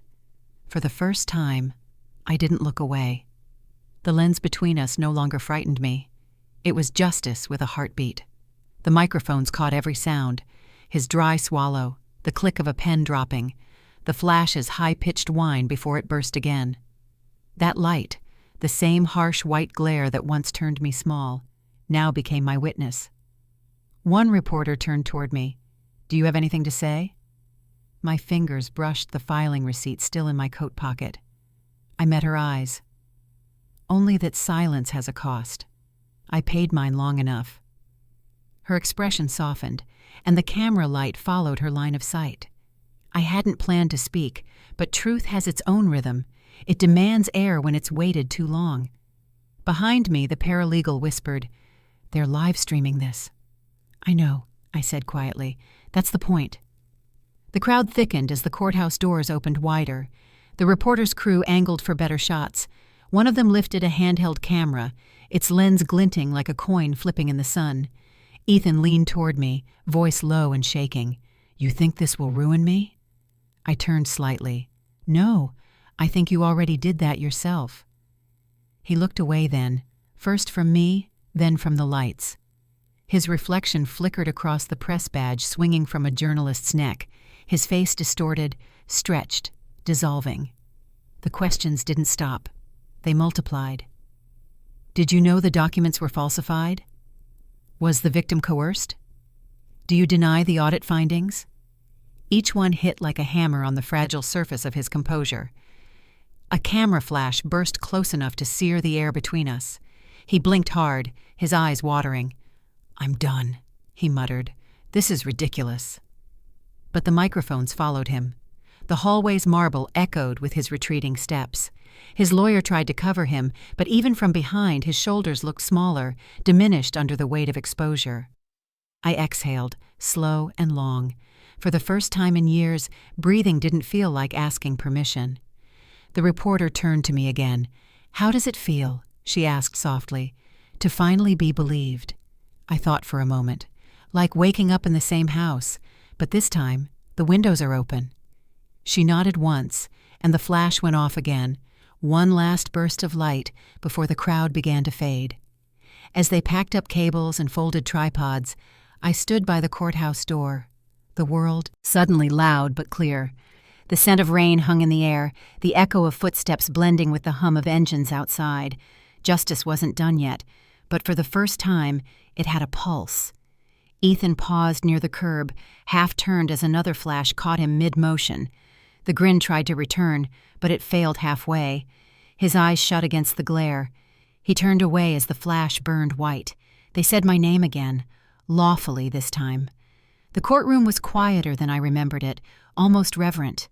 For the first time, I didn't look away. The lens between us no longer frightened me. It was justice with a heartbeat. The microphones caught every sound, his dry swallow, the click of a pen dropping, the flash's high-pitched whine before it burst again. That light, the same harsh white glare that once turned me small, now became my witness. One reporter turned toward me. "Do you have anything to say?" My fingers brushed the filing receipt still in my coat pocket. I met her eyes. "Only that silence has a cost. I paid mine long enough." Her expression softened, and the camera light followed her line of sight. I hadn't planned to speak, but truth has its own rhythm. It demands air when it's waited too long. Behind me, the paralegal whispered, "They're live streaming this." "I know," I said quietly. "That's the point." The crowd thickened as the courthouse doors opened wider. The reporter's crew angled for better shots. One of them lifted a handheld camera, its lens glinting like a coin flipping in the sun. Ethan leaned toward me, voice low and shaking. "You think this will ruin me?" I turned slightly. "No, I think you already did that yourself." He looked away then, first from me, then from the lights. His reflection flickered across the press badge swinging from a journalist's neck, his face distorted, stretched, dissolving. The questions didn't stop. They multiplied. "Did you know the documents were falsified? Was the victim coerced? Do you deny the audit findings?" Each one hit like a hammer on the fragile surface of his composure. A camera flash burst close enough to sear the air between us. He blinked hard, his eyes watering. "I'm done," he muttered. "This is ridiculous." But the microphones followed him. The hallway's marble echoed with his retreating steps. His lawyer tried to cover him, but even from behind his shoulders looked smaller, diminished under the weight of exposure. I exhaled, slow and long. For the first time in years, breathing didn't feel like asking permission. The reporter turned to me again. "How does it feel?" she asked softly. "To finally be believed." I thought for a moment. Like waking up in the same house, but this time the windows are open. She nodded once, and the flash went off again, one last burst of light before the crowd began to fade. As they packed up cables and folded tripods, I stood by the courthouse door. The world suddenly loud but clear. The scent of rain hung in the air, the echo of footsteps blending with the hum of engines outside. Justice wasn't done yet, but for the first time, it had a pulse. Ethan paused near the curb, half-turned as another flash caught him mid-motion. The grin tried to return, but it failed halfway. His eyes shut against the glare. He turned away as the flash burned white. They said my name again, lawfully this time. The courtroom was quieter than I remembered it, almost reverent.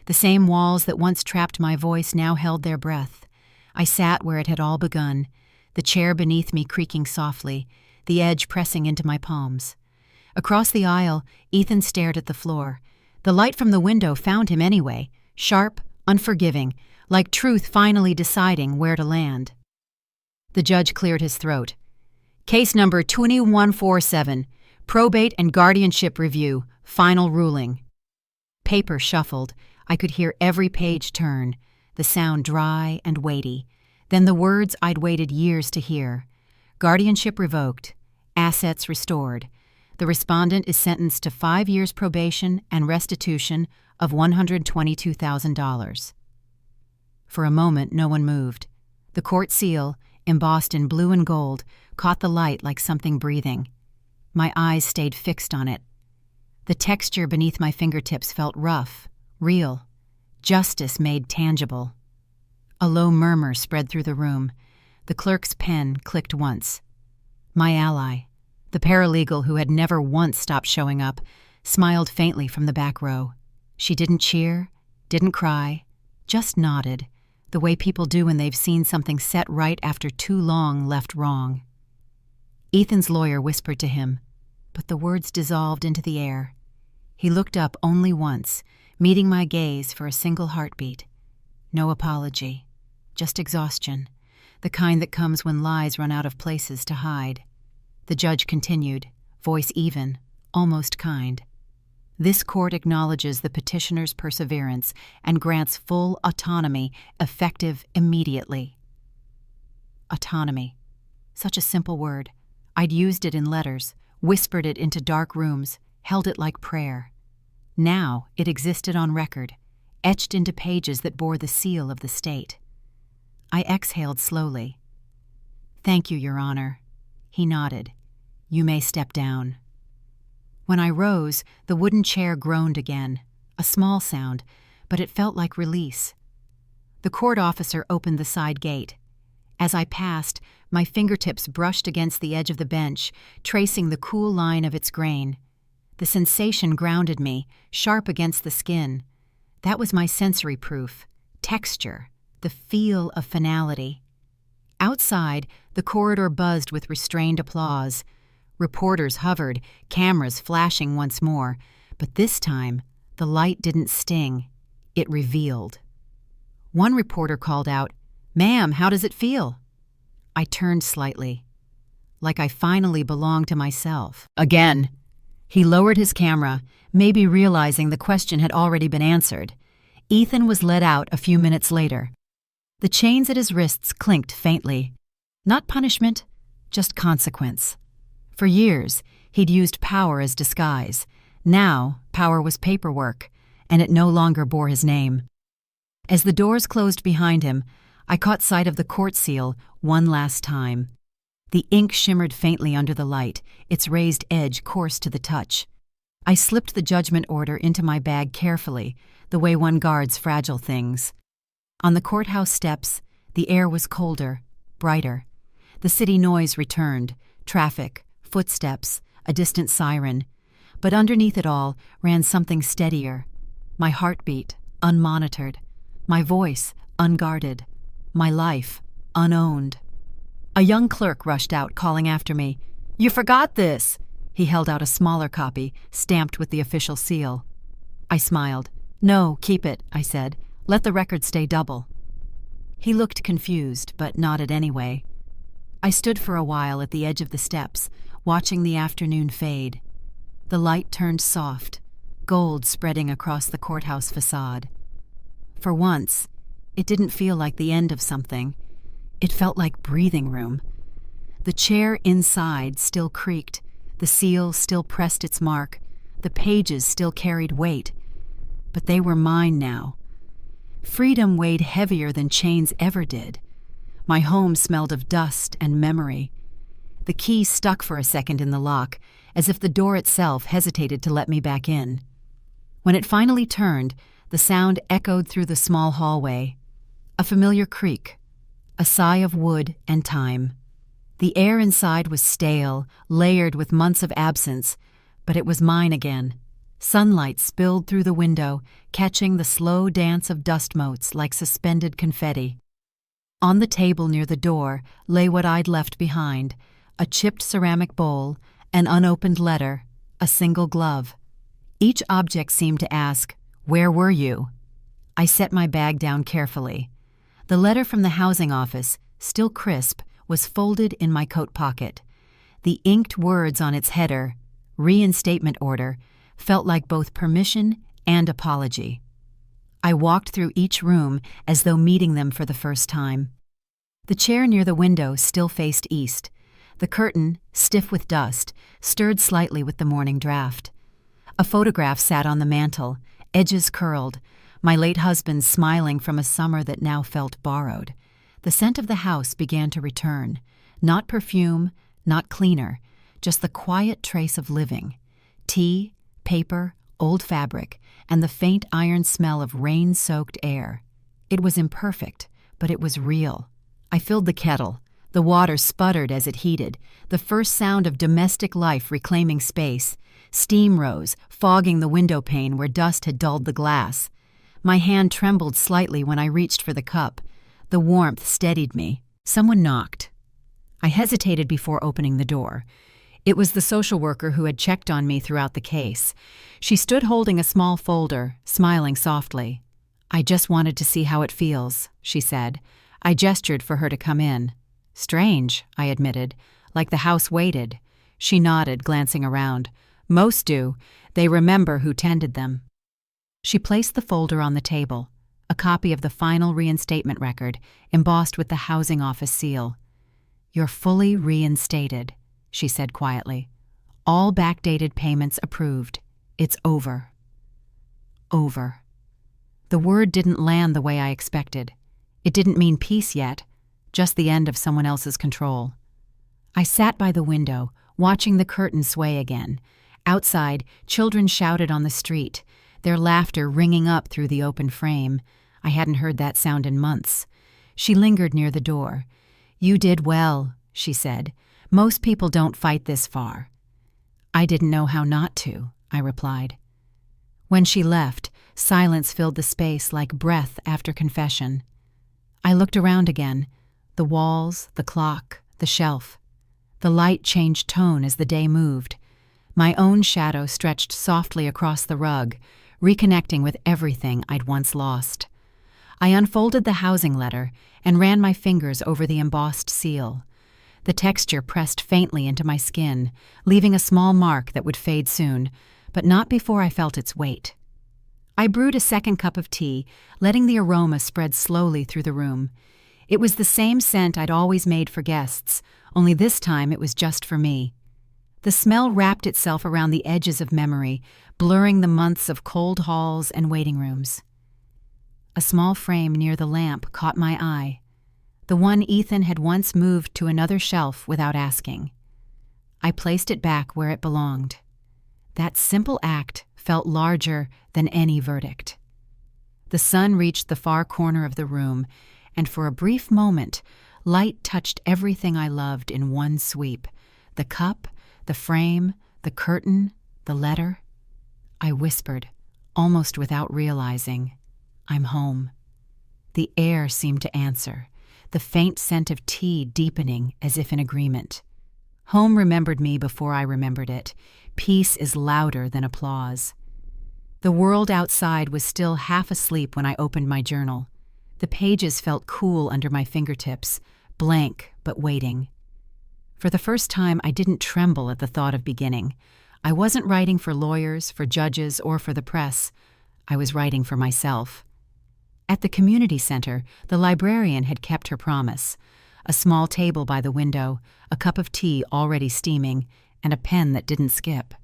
The same walls that once trapped my voice now held their breath. I sat where it had all begun, the chair beneath me creaking softly, the edge pressing into my palms. Across the aisle, Ethan stared at the floor. The light from the window found him anyway, sharp, unforgiving, like truth finally deciding where to land. The judge cleared his throat. Case number 2147, Probate and Guardianship Review, Final Ruling. Paper shuffled. I could hear every page turn, the sound dry and weighty. Then the words I'd waited years to hear. Guardianship revoked. Assets restored. The respondent is sentenced to 5 years probation and restitution of $122,000. For a moment, no one moved. The court seal, embossed in blue and gold, caught the light like something breathing. My eyes stayed fixed on it. The texture beneath my fingertips felt rough, real, justice made tangible. A low murmur spread through the room. The clerk's pen clicked once. My ally, the paralegal who had never once stopped showing up, smiled faintly from the back row. She didn't cheer, didn't cry, just nodded, the way people do when they've seen something set right after too long left wrong. Ethan's lawyer whispered to him, but the words dissolved into the air. He looked up only once, meeting my gaze for a single heartbeat. No apology, just exhaustion, the kind that comes when lies run out of places to hide. The judge continued, voice even, almost kind. This court acknowledges the petitioner's perseverance and grants full autonomy, effective immediately. Autonomy. Such a simple word. I'd used it in letters, whispered it into dark rooms, held it like prayer. Now it existed on record, etched into pages that bore the seal of the state. I exhaled slowly. Thank you, Your Honor. He nodded. You may step down. When I rose, the wooden chair groaned again, a small sound, but it felt like release. The court officer opened the side gate. As I passed, my fingertips brushed against the edge of the bench, tracing the cool line of its grain. The sensation grounded me, sharp against the skin. That was my sensory proof, texture, the feel of finality. Outside, the corridor buzzed with restrained applause. Reporters hovered, cameras flashing once more, but this time, the light didn't sting. It revealed. One reporter called out, "Ma'am, how does it feel?" I turned slightly, like I finally belonged to myself. Again. He lowered his camera, maybe realizing the question had already been answered. Ethan was led out a few minutes later. The chains at his wrists clinked faintly. Not punishment, just consequence. For years, he'd used power as disguise. Now, power was paperwork, and it no longer bore his name. As the doors closed behind him, I caught sight of the court seal one last time. The ink shimmered faintly under the light, its raised edge coarse to the touch. I slipped the judgment order into my bag carefully, the way one guards fragile things. On the courthouse steps, the air was colder, brighter. The city noise returned, traffic, footsteps, a distant siren. But underneath it all ran something steadier. My heartbeat, unmonitored. My voice, unguarded. My life, unowned. A young clerk rushed out, calling after me. "You forgot this!" He held out a smaller copy, stamped with the official seal. I smiled. "No, keep it," I said. "Let the record stay double." He looked confused, but nodded anyway. I stood for a while at the edge of the steps, watching the afternoon fade. The light turned soft. gold spreading across the courthouse facade. For once, it didn't feel like the end of something. It felt like breathing room. The chair inside still creaked, the seal still pressed its mark, the pages still carried weight. But they were mine now. Freedom weighed heavier than chains ever did. My home smelled of dust and memory. The key stuck for a second in the lock, as if the door itself hesitated to let me back in. When it finally turned, the sound echoed through the small hallway. A familiar creak, a sigh of wood and time. The air inside was stale, layered with months of absence, but it was mine again. Sunlight spilled through the window, catching the slow dance of dust motes like suspended confetti. On the table near the door lay what I'd left behind: a chipped ceramic bowl, an unopened letter, a single glove. Each object seemed to ask, "Where were you?" I set my bag down carefully. The letter from the housing office, still crisp, was folded in my coat pocket. The inked words on its header, "Reinstatement Order," felt like both permission and apology. I walked through each room as though meeting them for the first time. The chair near the window still faced east. The curtain, stiff with dust, stirred slightly with the morning draft. A photograph sat on the mantel, edges curled, my late husband smiling from a summer that now felt borrowed. The scent of the house began to return. Not perfume, not cleaner, just the quiet trace of living. Tea, paper, old fabric, and the faint iron smell of rain-soaked air. It was imperfect, but it was real. I filled the kettle. The water sputtered as it heated, the first sound of domestic life reclaiming space. Steam rose, fogging the window pane where dust had dulled the glass. My hand trembled slightly when I reached for the cup. The warmth steadied me. Someone knocked. I hesitated before opening the door. It was the social worker who had checked on me throughout the case. She stood holding a small folder, smiling softly. "I just wanted to see how it feels," she said. I gestured for her to come in. "Strange," I admitted, "like the house waited." She nodded, glancing around. "Most do. They remember who tended them." She placed the folder on the table, a copy of the final reinstatement record, embossed with the housing office seal. "You're fully reinstated," she said quietly. "All backdated payments approved. It's over." Over. The word didn't land the way I expected. It didn't mean peace yet, just the end of someone else's control. I sat by the window, watching the curtain sway again. Outside, children shouted on the street, their laughter ringing up through the open frame. I hadn't heard that sound in months. She lingered near the door. "You did well," she said. "Most people don't fight this far." "I didn't know how not to," I replied. When she left, silence filled the space like breath after confession. I looked around again. The walls, the clock, the shelf. The light changed tone as the day moved. My own shadow stretched softly across the rug, reconnecting with everything I'd once lost. I unfolded the housing letter and ran my fingers over the embossed seal. The texture pressed faintly into my skin, leaving a small mark that would fade soon, but not before I felt its weight. I brewed a second cup of tea, letting the aroma spread slowly through the room. It was the same scent I'd always made for guests, only this time it was just for me. The smell wrapped itself around the edges of memory, blurring the months of cold halls and waiting rooms. A small frame near the lamp caught my eye, the one Ethan had once moved to another shelf without asking. I placed it back where it belonged. That simple act felt larger than any verdict. The sun reached the far corner of the room, and for a brief moment, light touched everything I loved in one sweep: the cup, the frame, the curtain, the letter. I whispered, almost without realizing, "I'm home." The air seemed to answer, the faint scent of tea deepening as if in agreement. Home remembered me before I remembered it. Peace is louder than applause. The world outside was still half asleep when I opened my journal. The pages felt cool under my fingertips, blank but waiting. For the first time, I didn't tremble at the thought of beginning. I wasn't writing for lawyers, for judges, or for the press. I was writing for myself. At the community center, the librarian had kept her promise. A small table by the window, a cup of tea already steaming, and a pen that didn't skip.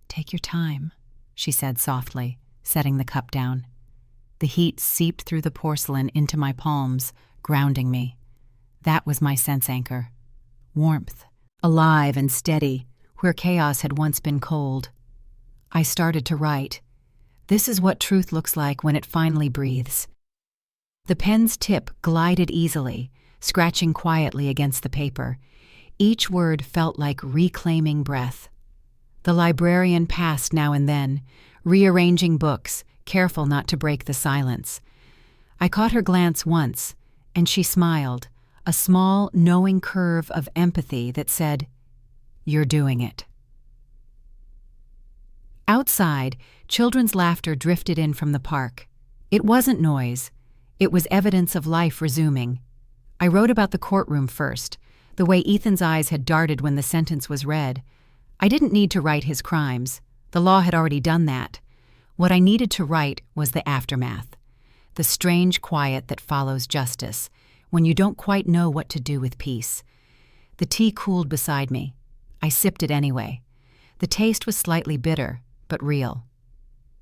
"Take your time," she said softly, setting the cup down. The heat seeped through the porcelain into my palms, grounding me. That was my sense anchor. Warmth, alive and steady, where chaos had once been cold. I started to write. This is what truth looks like when it finally breathes. The pen's tip glided easily, scratching quietly against the paper. Each word felt like reclaiming breath. The librarian passed now and then, rearranging books, careful not to break the silence. I caught her glance once, and she smiled, a small, knowing curve of empathy that said, "You're doing it." Outside, children's laughter drifted in from the park. It wasn't noise. It was evidence of life resuming. I wrote about the courtroom first, the way Ethan's eyes had darted when the sentence was read. I didn't need to write his crimes. The law had already done that. What I needed to write was the aftermath, the strange quiet that follows justice, when you don't quite know what to do with peace. The tea cooled beside me. I sipped it anyway. The taste was slightly bitter, but real.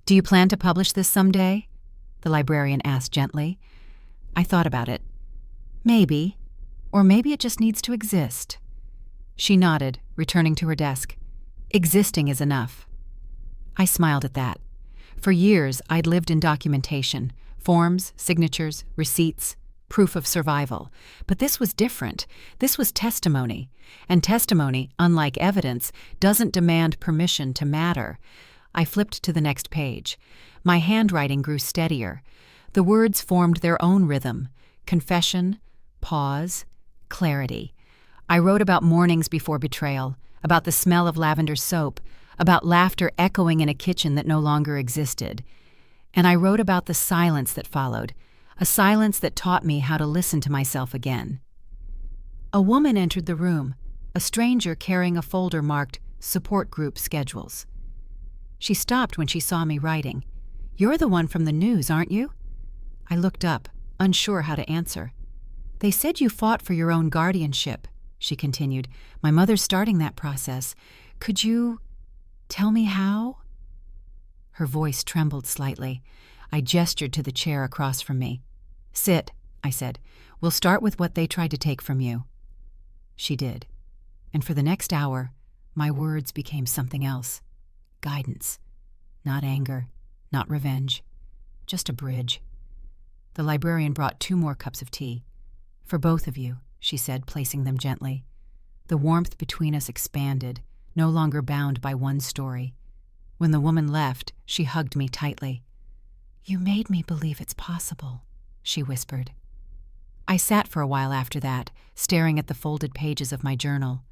"Do you plan to publish this someday?" the librarian asked gently. I thought about it. Maybe. Or maybe it just needs to exist. She nodded, returning to her desk. Existing is enough. I smiled at that. For years, I'd lived in documentation, forms, signatures, receipts, proof of survival. But this was different. This was testimony. And testimony, unlike evidence, doesn't demand permission to matter. I flipped to the next page. My handwriting grew steadier. The words formed their own rhythm. Confession, pause, clarity. I wrote about mornings before betrayal, about the smell of lavender soap, about laughter echoing in a kitchen that no longer existed. And I wrote about the silence that followed, a silence that taught me how to listen to myself again. A woman entered the room, a stranger carrying a folder marked Support Group Schedules. She stopped when she saw me writing. "You're the one from the news, aren't you?" I looked up, unsure how to answer. "They said you fought for your own guardianship," she continued. "My mother's starting that process. Could you tell me how?" Her voice trembled slightly. I gestured to the chair across from me. "Sit," I said. "We'll start with what they tried to take from you." She did. And for the next hour, my words became something else. Guidance. Not anger, not revenge. Just a bridge. The librarian brought 2 more cups of tea. "For both of you," she said, placing them gently. The warmth between us expanded, no longer bound by one story. When the woman left, she hugged me tightly. "You made me believe it's possible," she whispered. I sat for a while after that, staring at the folded pages of my journal.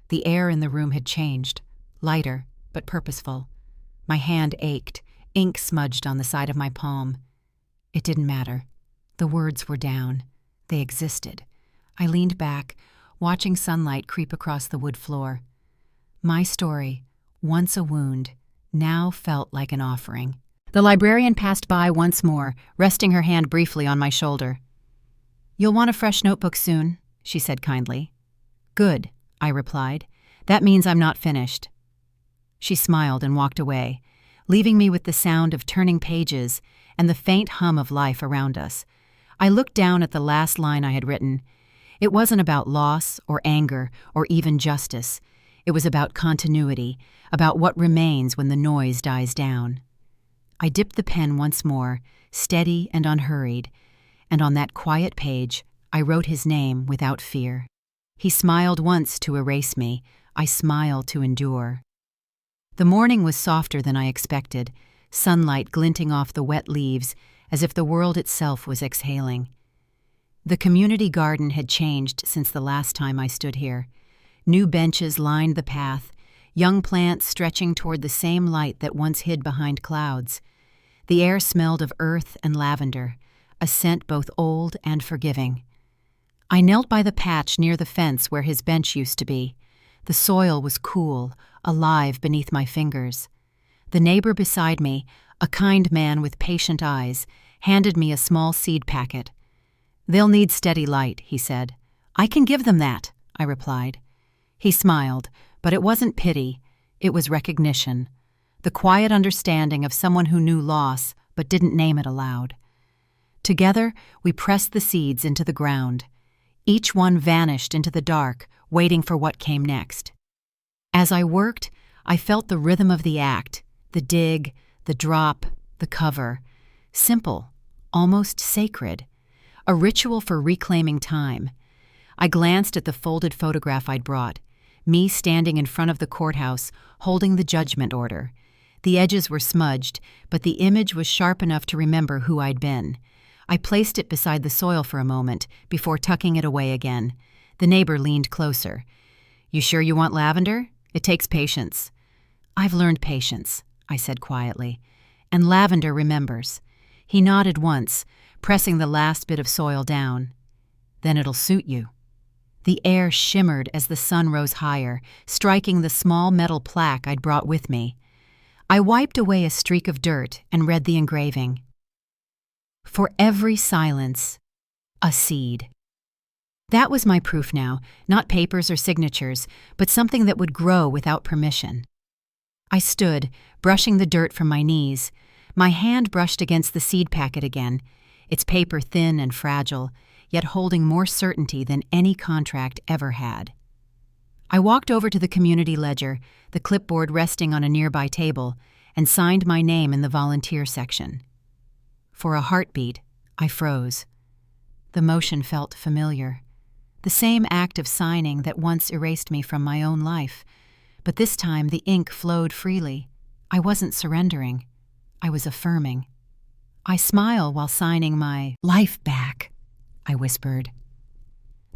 The air in the room had changed, lighter, but purposeful. My hand ached, ink smudged on the side of my palm. It didn't matter. The words were down. They existed. I leaned back, watching sunlight creep across the wood floor. My story, once a wound, now felt like an offering. The librarian passed by once more, resting her hand briefly on my shoulder. "You'll want a fresh notebook soon," she said kindly. "Good," I replied. "That means I'm not finished." She smiled and walked away, leaving me with the sound of turning pages and the faint hum of life around us. I looked down at the last line I had written. It wasn't about loss or anger or even justice. It was about continuity, about what remains when the noise dies down. I dipped the pen once more, steady and unhurried, and on that quiet page, I wrote his name without fear. He smiled once to erase me. I smiled to endure. The morning was softer than I expected, sunlight glinting off the wet leaves as if the world itself was exhaling. The community garden had changed since the last time I stood here. New benches lined the path, young plants stretching toward the same light that once hid behind clouds. The air smelled of earth and lavender, a scent both old and forgiving. I knelt by the patch near the fence where his bench used to be. The soil was cool, alive beneath my fingers. The neighbor beside me, a kind man with patient eyes, handed me a small seed packet. "They'll need steady light," he said. "I can give them that," I replied. He smiled, but it wasn't pity, it was recognition. The quiet understanding of someone who knew loss but didn't name it aloud. Together, we pressed the seeds into the ground. Each one vanished into the dark, waiting for what came next. As I worked, I felt the rhythm of the act, the dig, the drop, the cover. Simple, almost sacred. A ritual for reclaiming time. I glanced at the folded photograph I'd brought, me standing in front of the courthouse, holding the judgment order. The edges were smudged, but the image was sharp enough to remember who I'd been. I placed it beside the soil for a moment before tucking it away again. The neighbor leaned closer. "You sure you want lavender? It takes patience." "I've learned patience," I said quietly. "And lavender remembers." He nodded once, pressing the last bit of soil down. "Then it'll suit you." The air shimmered as the sun rose higher, striking the small metal plaque I'd brought with me. I wiped away a streak of dirt and read the engraving. "For every silence, a seed." That was my proof now, not papers or signatures, but something that would grow without permission. I stood, brushing the dirt from my knees. My hand brushed against the seed packet again, its paper thin and fragile, yet holding more certainty than any contract ever had. I walked over to the community ledger, the clipboard resting on a nearby table, and signed my name in the volunteer section. For a heartbeat, I froze. The motion felt familiar. The same act of signing that once erased me from my own life. But this time the ink flowed freely. I wasn't surrendering. I was affirming. "I smile while signing my life back," I whispered.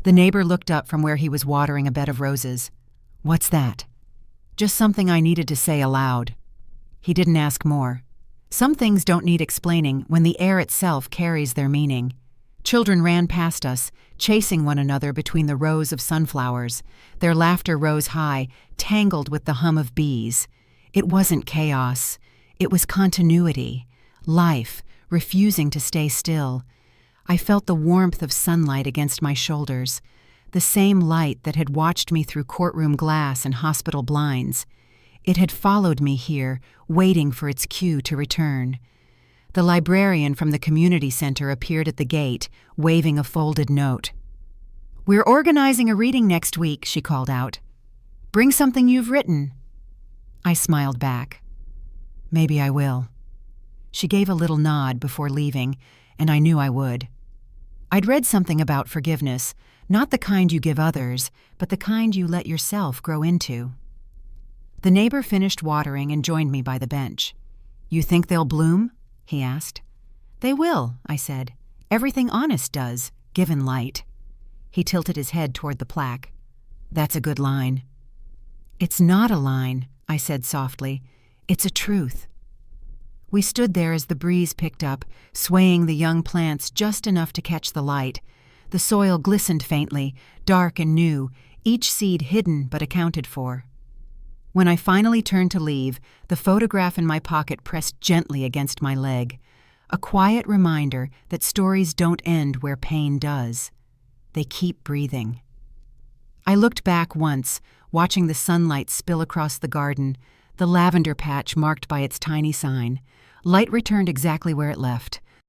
The neighbor looked up from where he was watering a bed of roses. "What's that?" "Just something I needed to say aloud." He didn't ask more. Some things don't need explaining when the air itself carries their meaning. Children ran past us, chasing one another between the rows of sunflowers. Their laughter rose high, tangled with the hum of bees. It wasn't chaos. It was continuity, life, refusing to stay still. I felt the warmth of sunlight against my shoulders, the same light that had watched me through courtroom glass and hospital blinds. It had followed me here, waiting for its cue to return. The librarian from the community center appeared at the gate, waving a folded note. "We're organizing a reading next week," she called out. "Bring something you've written." I smiled back. "Maybe I will." She gave a little nod before leaving, and I knew I would. I'd read something about forgiveness, not the kind you give others, but the kind you let yourself grow into. The neighbor finished watering and joined me by the bench. "You think they'll bloom?" he asked. "They will," I said. "Everything honest does, given light." He tilted his head toward the plaque. "That's a good line." "It's not a line," I said softly. "It's a truth." We stood there as the breeze picked up, swaying the young plants just enough to catch the light. The soil glistened faintly, dark and new, each seed hidden but accounted for. When I finally turned to leave, the photograph in my pocket pressed gently against my leg, a quiet reminder that stories don't end where pain does. They keep breathing. I looked back once, watching the sunlight spill across the garden, the lavender patch marked by its tiny sign. Light returned exactly where it left.